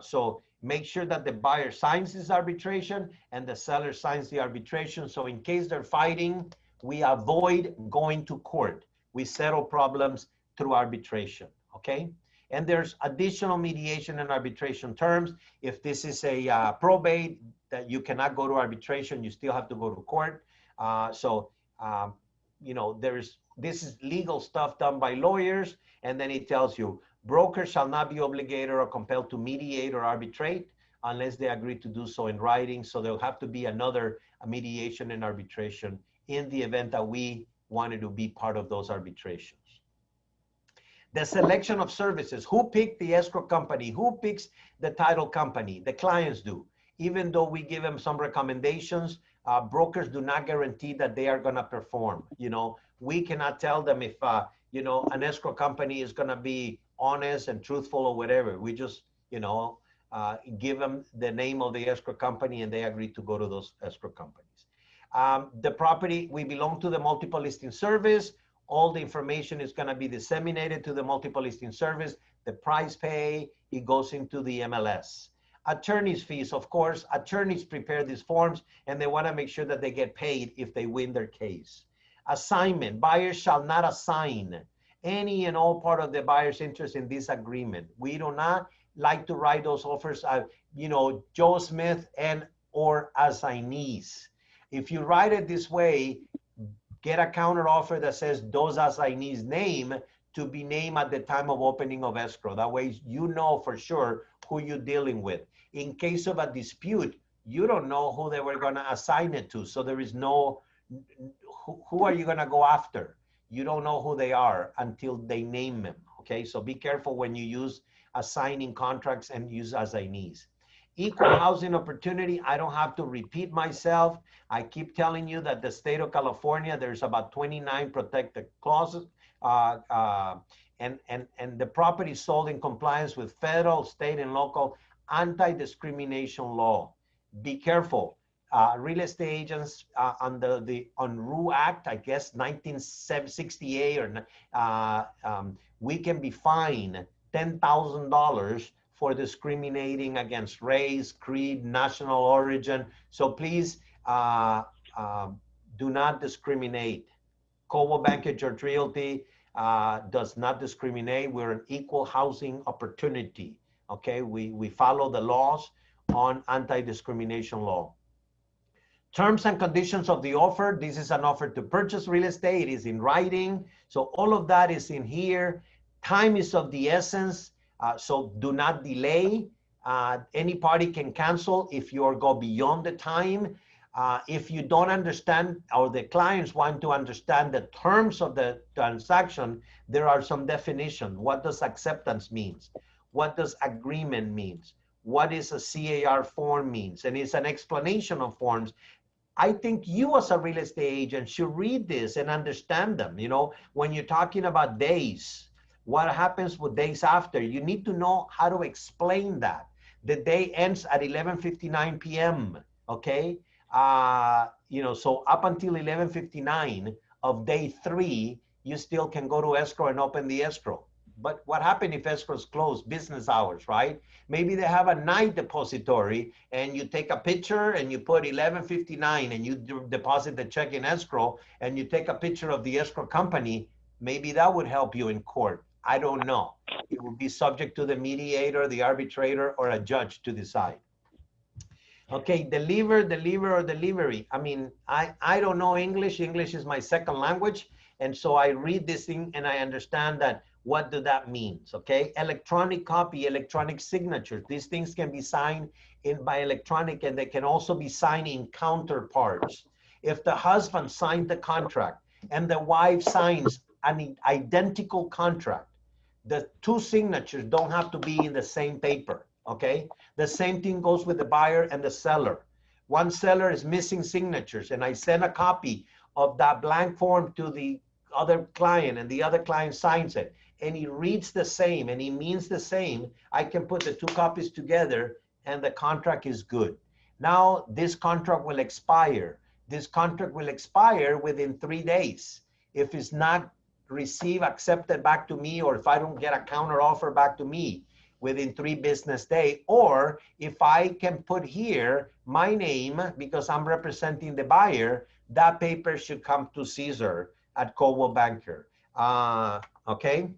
So make sure that the buyer signs this arbitration and the seller signs the arbitration. So in case they're fighting, we avoid going to court. We settle problems through arbitration, okay? And there's additional mediation and arbitration terms. If this is a probate that you cannot go to arbitration, you still have to go to court. You know, this is legal stuff done by lawyers. And then it tells you, brokers shall not be obligated or compelled to mediate or arbitrate unless they agree to do so in writing. So there'll have to be another mediation and arbitration in the event that we wanted to be part of those arbitrations. The selection of services. Who picked the escrow company? Who picks the title company? The clients do. Even though we give them some recommendations, brokers do not guarantee that they are going to perform. You know, we cannot tell them if, you know, an escrow company is going to be honest and truthful or whatever. We just, you know, give them the name of the escrow company and they agree to go to those escrow companies. The property, we belong to the multiple listing service. All the information is going to be disseminated to the multiple listing service. The price pay, it goes into the MLS. Attorney's fees, of course, attorneys prepare these forms and they want to make sure that they get paid if they win their case. Assignment, buyers shall not assign any and all part of the buyer's interest in this agreement. We do not like to write those offers, you know, Joe Smith and or assignees. If you write it this way, get a counter offer that says those assignees' name to be named at the time of opening of escrow. That way you know for sure who you're dealing with. In case of a dispute, you don't know who they were going to assign it to. So there is no, who are you going to go after? You don't know who they are until they name them, okay? So be careful when you use assigning contracts and use assignees. Equal housing opportunity. I don't have to repeat myself. I keep telling you that the state of California, there's about 29 protected clauses, and the property sold in compliance with federal, state, and local anti-discrimination law. Be careful. Real estate agents under the UNRU Act, I guess 1968, or we can be fined $10,000 for discriminating against race, creed, national origin. So please do not discriminate. Coldwell Banker George Realty does not discriminate. We're an equal housing opportunity. Okay, we follow the laws on anti-discrimination law. Terms and conditions of the offer. This is an offer to purchase real estate. It is in writing. So all of that is in here. Time is of the essence. So do not delay. Any party can cancel if you go beyond the time. If you don't understand, or the clients want to understand the terms of the transaction, there are some definitions. What does acceptance means? What does agreement means? What is a CAR form means? And it's an explanation of forms. I think you as a real estate agent should read this and understand them. You know, when you're talking about days, what happens with days after, you need to know how to explain that. The day ends at 11:59 p.m., okay? You know, so up until 11:59 of day 3, you still can go to escrow and open the escrow. But what happened if escrow is closed, business hours, right? Maybe they have a night depository and you take a picture and you put 11:59 and you deposit the check in escrow and you take a picture of the escrow company. Maybe that would help you in court. I don't know. It will be subject to the mediator, the arbitrator, or a judge to decide. Okay, deliver, or delivery. I mean, I don't know English. English is my second language. And so I read this thing and I understand that what do that means, okay? Electronic copy, electronic signatures. These things can be signed by electronic, and they can also be signed in counterparts. If the husband signed the contract and the wife signs an identical contract, the two signatures don't have to be in the same paper, okay? The same thing goes with the buyer and the seller. One seller is missing signatures, and I send a copy of that blank form to the other client, and the other client signs it, and he reads the same and he means the same. I can put the two copies together and the contract is good. Now this contract will expire. This contract will expire within 3 days. If it's not received, accepted back to me, or if I don't get a counter offer back to me within 3 business days, or if I can put here my name because I'm representing the buyer, that paper should come to Caesar at Coldwell Banker. Okay,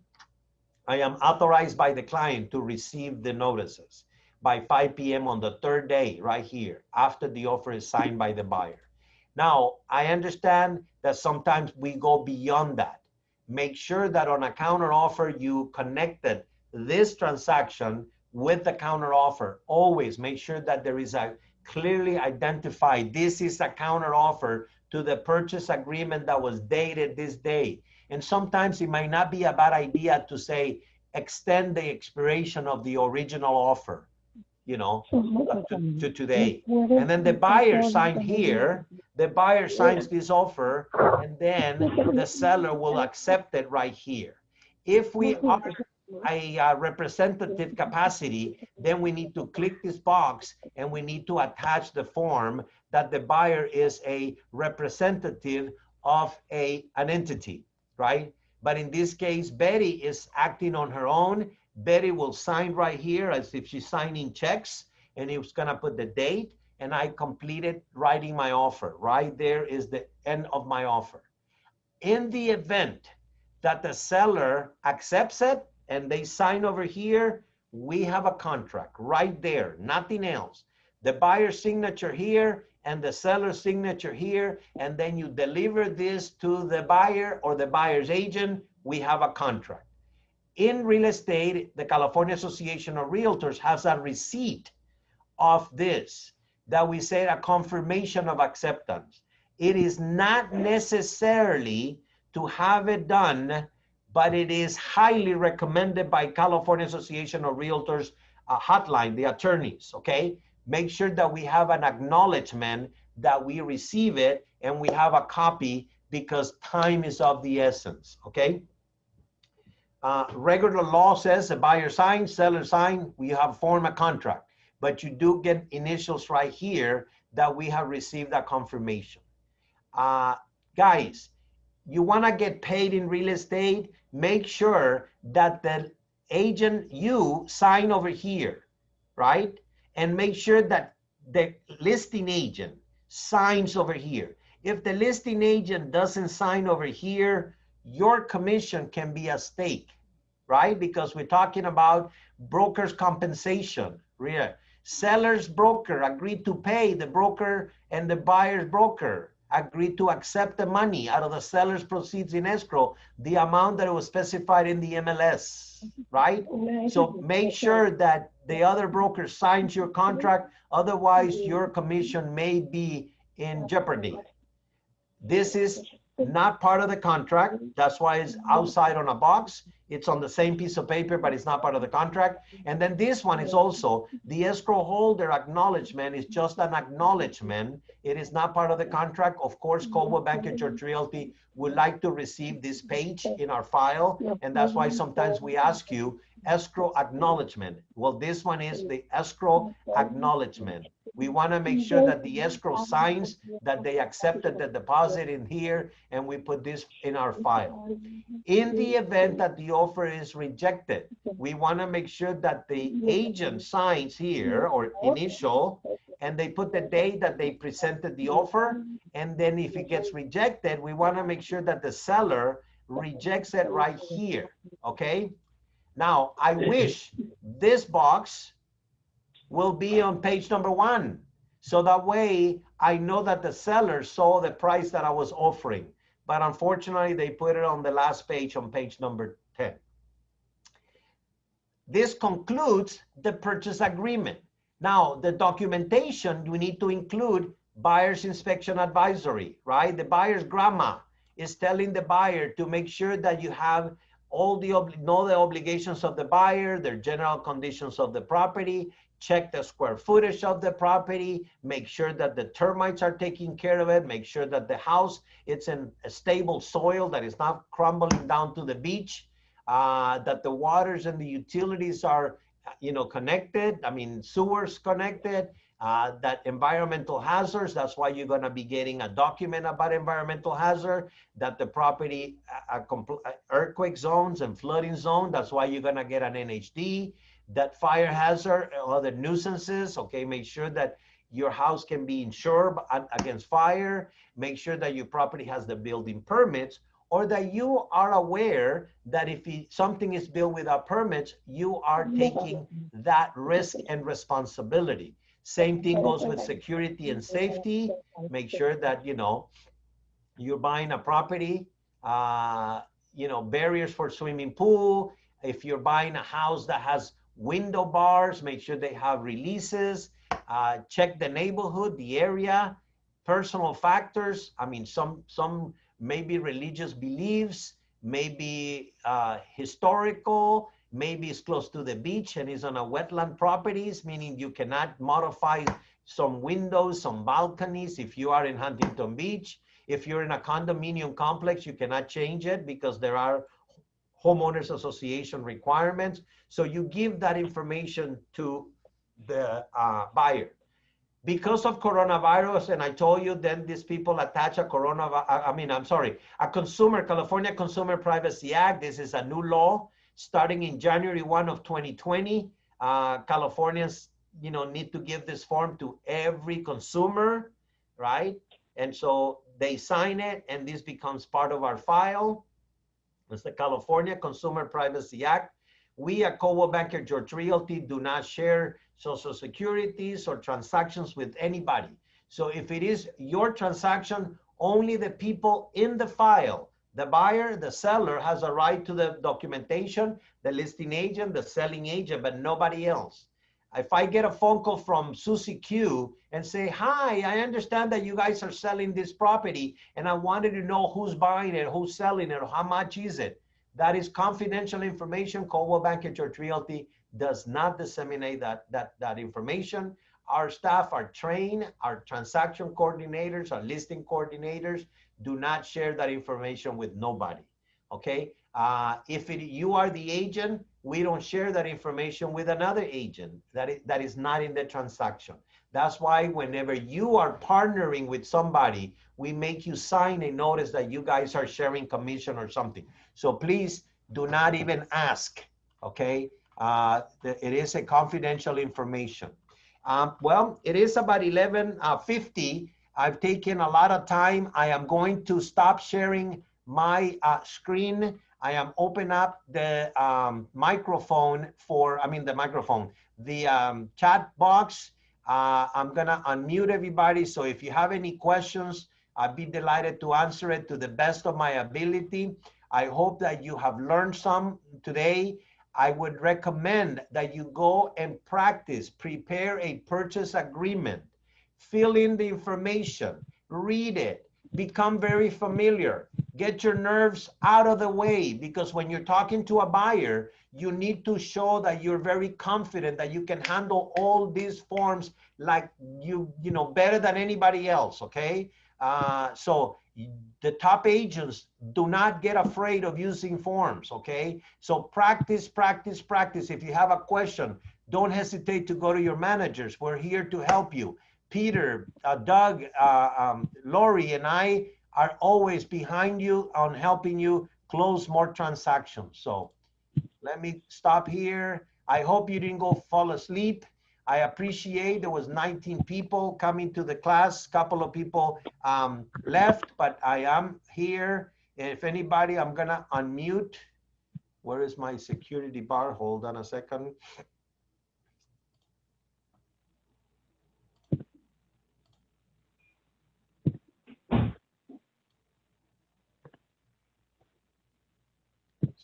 I am authorized by the client to receive the notices by 5 p.m. on the 3rd day, right here, after the offer is signed by the buyer. Now, I understand that sometimes we go beyond that. Make sure that on a counter offer, you connected this transaction with the counter offer. Always make sure that there is a clearly identified, this is a counter offer to the purchase agreement that was dated this day. And sometimes it might not be a bad idea to say, extend the expiration of the original offer, you know, to today. And then the buyer signed here, the buyer signs this offer, and then the seller will accept it right here. If we are a representative capacity, then we need to click this box and we need to attach the form that the buyer is a representative of an entity, right? But in this case, Betty is acting on her own. Betty will sign right here as if she's signing checks, and it's gonna put the date, and I completed writing my offer. Right there is the end of my offer. In the event that the seller accepts it and they sign over here, we have a contract right there, nothing else. The buyer's signature here and the seller's signature here, and then you deliver this to the buyer or the buyer's agent, we have a contract. In real estate, the California Association of Realtors has a receipt of this that we say a confirmation of acceptance. It is not necessarily to have it done, but it is highly recommended by California Association of Realtors hotline, the attorneys, okay? make sure that we have an acknowledgement that we receive it and we have a copy, because time is of the essence, okay? Regular law says the buyer signs, seller sign, we have formed a contract, but you do get initials right here that we have received a confirmation. Guys, you want to get paid in real estate, make sure that the agent, you sign over here, right? And make sure that the listing agent signs over here. If the listing agent doesn't sign over here, your commission can be a stake, right? Because we're talking about broker's compensation. Seller's broker agreed to pay the broker, and the buyer's broker agreed to accept the money out of the seller's proceeds in escrow, the amount that was specified in the MLS, right? So make sure that the other broker signs your contract, otherwise your commission may be in jeopardy. This is not part of the contract. That's why it's outside on a box. It's on the same piece of paper, but it's not part of the contract. And then this one is also the escrow holder acknowledgement is just an acknowledgement. It is not part of the contract. Of course, Coldwell Banker George Realty would like to receive this page in our file. And that's why sometimes we ask you escrow acknowledgement. Well, this one is the escrow acknowledgement. We want to make sure that the escrow signs that they accepted the deposit in here, and we put this in our file. In the event that the offer is rejected, we want to make sure that the agent signs here, or initial, and they put the date that they presented the offer. And then if it gets rejected, we want to make sure that the seller rejects it right here, okay? Now, I wish this box will be on page number 1. So that way I know that the seller saw the price that I was offering. But unfortunately, they put it on the last page, on page number 10. This concludes the purchase agreement. Now, the documentation, we need to include buyer's inspection advisory, right? The buyer's grandma is telling the buyer to make sure that you have all the know the obligations of the buyer, their general conditions of the property, check the square footage of the property, make sure that the termites are taking care of it, make sure that the house, it's in a stable soil, that is not crumbling down to the beach, that the waters and the utilities are, connected, sewers connected, that environmental hazards, that's why you're going to be getting a document about environmental hazard, that the property, earthquake zones and flooding zone, that's why you're going to get an NHD, that fire hazard, other nuisances, okay, make sure that your house can be insured against fire, make sure that your property has the building permits, or that you are aware that if something is built without permits, you are taking that risk and responsibility. Same thing goes with security and safety. Make sure that, you're buying a property, barriers for swimming pool. If you're buying a house that has window bars, make sure they have releases, check the neighborhood, the area, personal factors. Some maybe religious beliefs, maybe historical, maybe it's close to the beach and is on a wetland properties, meaning you cannot modify some windows, some balconies if you are in Huntington Beach. If you're in a condominium complex, you cannot change it because there are homeowners association requirements. So you give that information to the buyer. Because of coronavirus, and I told you, then these people attach a California Consumer Privacy Act. This is a new law starting in January 1 of 2020. Californians, need to give this form to every consumer, right? And so they sign it, and this becomes part of our file. It's the California Consumer Privacy Act. We at Coldwell Banker George Realty do not share Social Securities or transactions with anybody. So if it is your transaction, only the people in the file, the buyer, the seller, has a right to the documentation, the listing agent, the selling agent, but nobody else. If I get a phone call from Susie Q and say, hi, I understand that you guys are selling this property and I wanted to know who's buying it, who's selling it, or how much is it? That is confidential information. Coldwell Banker George Realty does not disseminate that information. Our staff are trained, our transaction coordinators, our listing coordinators do not share that information with nobody, okay? If you are the agent, we don't share that information with another agent that is not in the transaction. That's why whenever you are partnering with somebody, we make you sign a notice that you guys are sharing commission or something. So please do not even ask, okay? It is a confidential information. Well, it is about 11:50. I've taken a lot of time. I am going to stop sharing my screen. I am open up the microphone the chat box. I'm gonna unmute everybody. So if you have any questions, I'd be delighted to answer it to the best of my ability. I hope that you have learned some today. I would recommend that you go and practice, prepare a purchase agreement, fill in the information, read it, become very familiar, get your nerves out of the way, because when you're talking to a buyer, you need to show that you're very confident that you can handle all these forms like you know, better than anybody else, okay? So the top agents do not get afraid of using forms, okay? So practice, practice, practice. If you have a question, don't hesitate to go to your managers. We're here to help you. Peter, Doug, Lori, and I are always behind you on helping you close more transactions. So let me stop here. I hope you didn't go fall asleep. I appreciate there was 19 people coming to the class. A couple of people left, but I am here. If anybody, I'm gonna unmute. Where is my security bar? Hold on a second.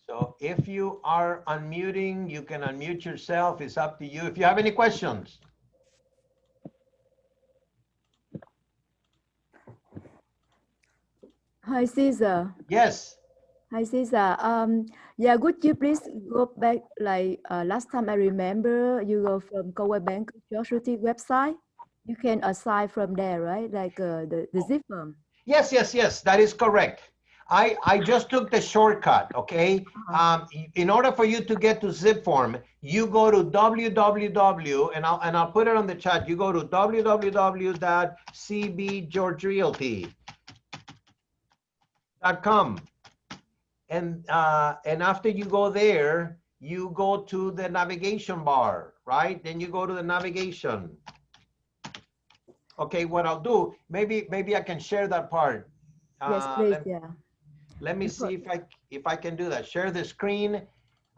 So if you are unmuting, you can unmute yourself. It's up to you. If you have any questions. Hi, Caesar. Yes. Hi, Caesar. Yeah, could you please go back, like last time I remember you go from Coldwell Bank Security website. You can assign from there, right? Like the zip firm. Yes, yes, yes, that is correct. I just took the shortcut, okay? In order for you to get to zip form, you go to www, and I'll put it on the chat. You go to www.cbgeorgerealty.com, and after you go there, you go to the navigation bar, right? Then you go to the navigation. Okay, what I'll do, maybe I can share that part. Yes, please. Yeah. Let me see if I can do that. Share the screen.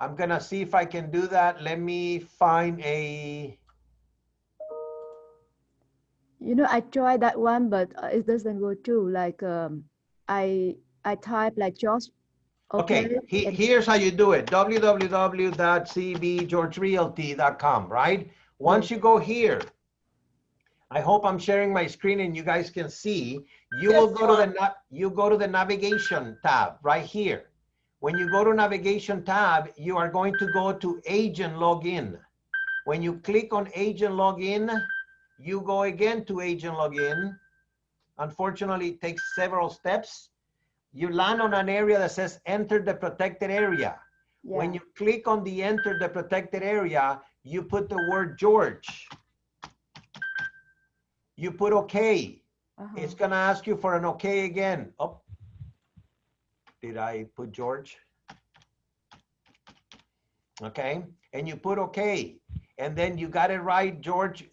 I'm gonna see if I can do that. Let me find a. You know, I tried that one, but it doesn't go through. Like I type like George. Okay. Okay, here's how you do it. www.cbgeorgerealty.com, right? Once Yes. you go here, I hope I'm sharing my screen and you guys can see. You will go to the navigation tab right here. When you go to navigation tab, you are going to go to agent login. When you click on agent login, you go again to agent login. Unfortunately, it takes several steps. You land on an area that says enter the protected area. Yeah. When you click on the enter the protected area, you put the word George. You put okay. It's gonna ask you for an okay again. Oh, did I put George? Okay, and you put okay. And then you got it right, George,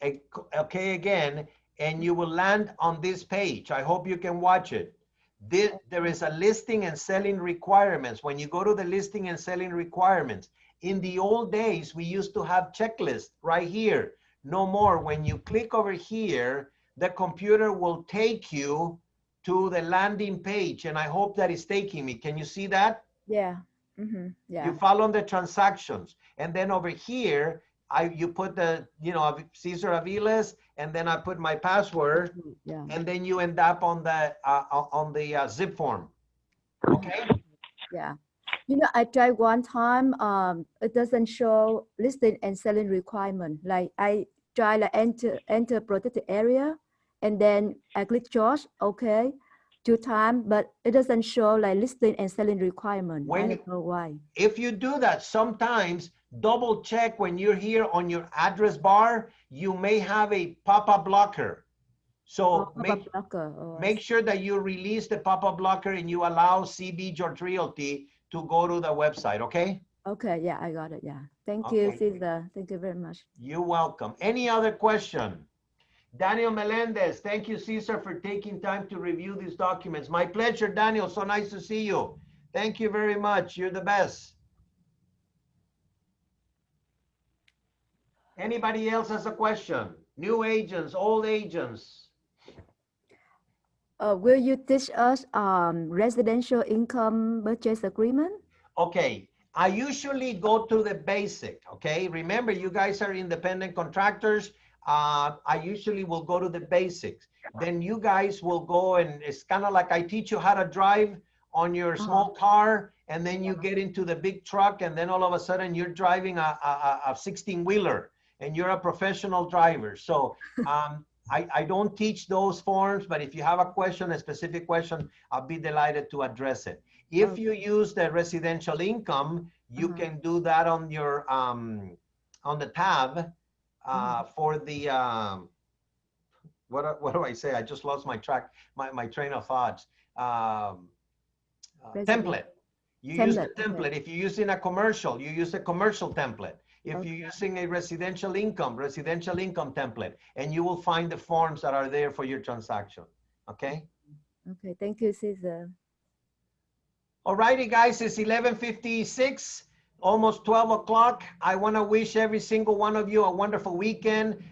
okay again, and you will land on this page. I hope you can watch it. There is a listing and selling requirements. When you go to the listing and selling requirements, in the old days, we used to have checklists right here. No more. When you click over here, the computer will take you to the landing page, and I hope that is taking me. Can you see that? Yeah. Yeah. You follow the transactions, and then over here, you put the, Cesar Aviles, and then I put my password, and then you end up on the zip form. Okay. Yeah. You know, I tried one time. It doesn't show listing and selling requirement. Like I try to enter protected area, and then I click charge, okay, 2 times, but it doesn't show like listing and selling requirement. I When don't know why. if you do that, sometimes double check when you're here on your address bar, you may have a pop-up blocker. Oh, So pop-up blocker. Oh, I make see. sure that you release the pop-up blocker and you allow CBGR Realty to go to the website, okay? Okay, yeah, I got it. Yeah. Thank you, Okay, Caesar. Thank you very much. you're welcome. Any other question? Daniel Melendez, thank you, Cesar, for taking time to review these documents. My pleasure, Daniel. So nice to see you. Thank you very much. You're the best. Anybody else has a question? New agents, old agents? Will you teach us residential income purchase agreement? Okay, I usually go to the basic, okay? Remember, you guys are independent contractors. I usually will go to the basics. Then you guys will go and it's kind of like I teach you how to drive on your small car, and then you get into the big truck, and then all of a sudden you're driving a 16-wheeler, and you're a professional driver. So I don't teach those forms, but if you have a question, a specific question, I'll be delighted to address it. If you use the residential income, you can do that on your on the tab for the what do I say? I just lost my track, my train of thoughts. Resident Template. You use the template. template. Okay. If you're using a commercial, you use a commercial template. If Okay. you're using a residential income template, and you will find the forms that are there for your transaction. Okay. Okay. Thank you, Caesar. All righty, guys, it's 11:56, almost 12 o'clock. I want to wish every single one of you a wonderful weekend.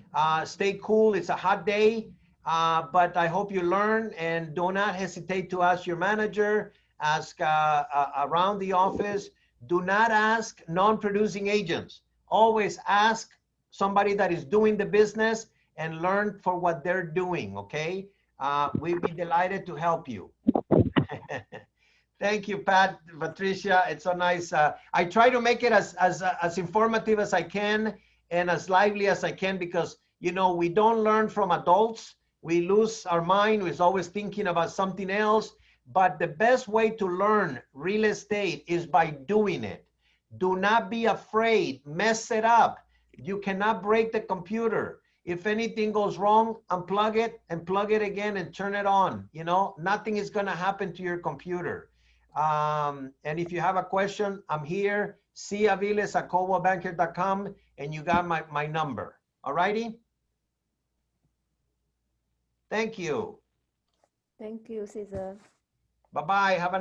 Stay cool. It's a hot day, but I hope you learn, and do not hesitate to ask your manager, ask around the office. Do not ask non-producing agents. Always ask somebody that is doing the business and learn for what they're doing, okay? We'd be delighted to help you. Thank you, Pat, Patricia. It's so nice. I try to make it as informative as I can and as lively as I can, because, you know, we don't learn from adults. We lose our mind. We're always thinking about something else. But the best way to learn real estate is by doing it. Do not be afraid. Mess it up. You cannot break the computer. If anything goes wrong, unplug it and plug it again and turn it on. You know, nothing is going to happen to your computer. And if you have a question, I'm here, caviles@coldwellbanker.com, and you got my number. All righty? Thank you. Thank you, Caesar. Bye-bye. Have a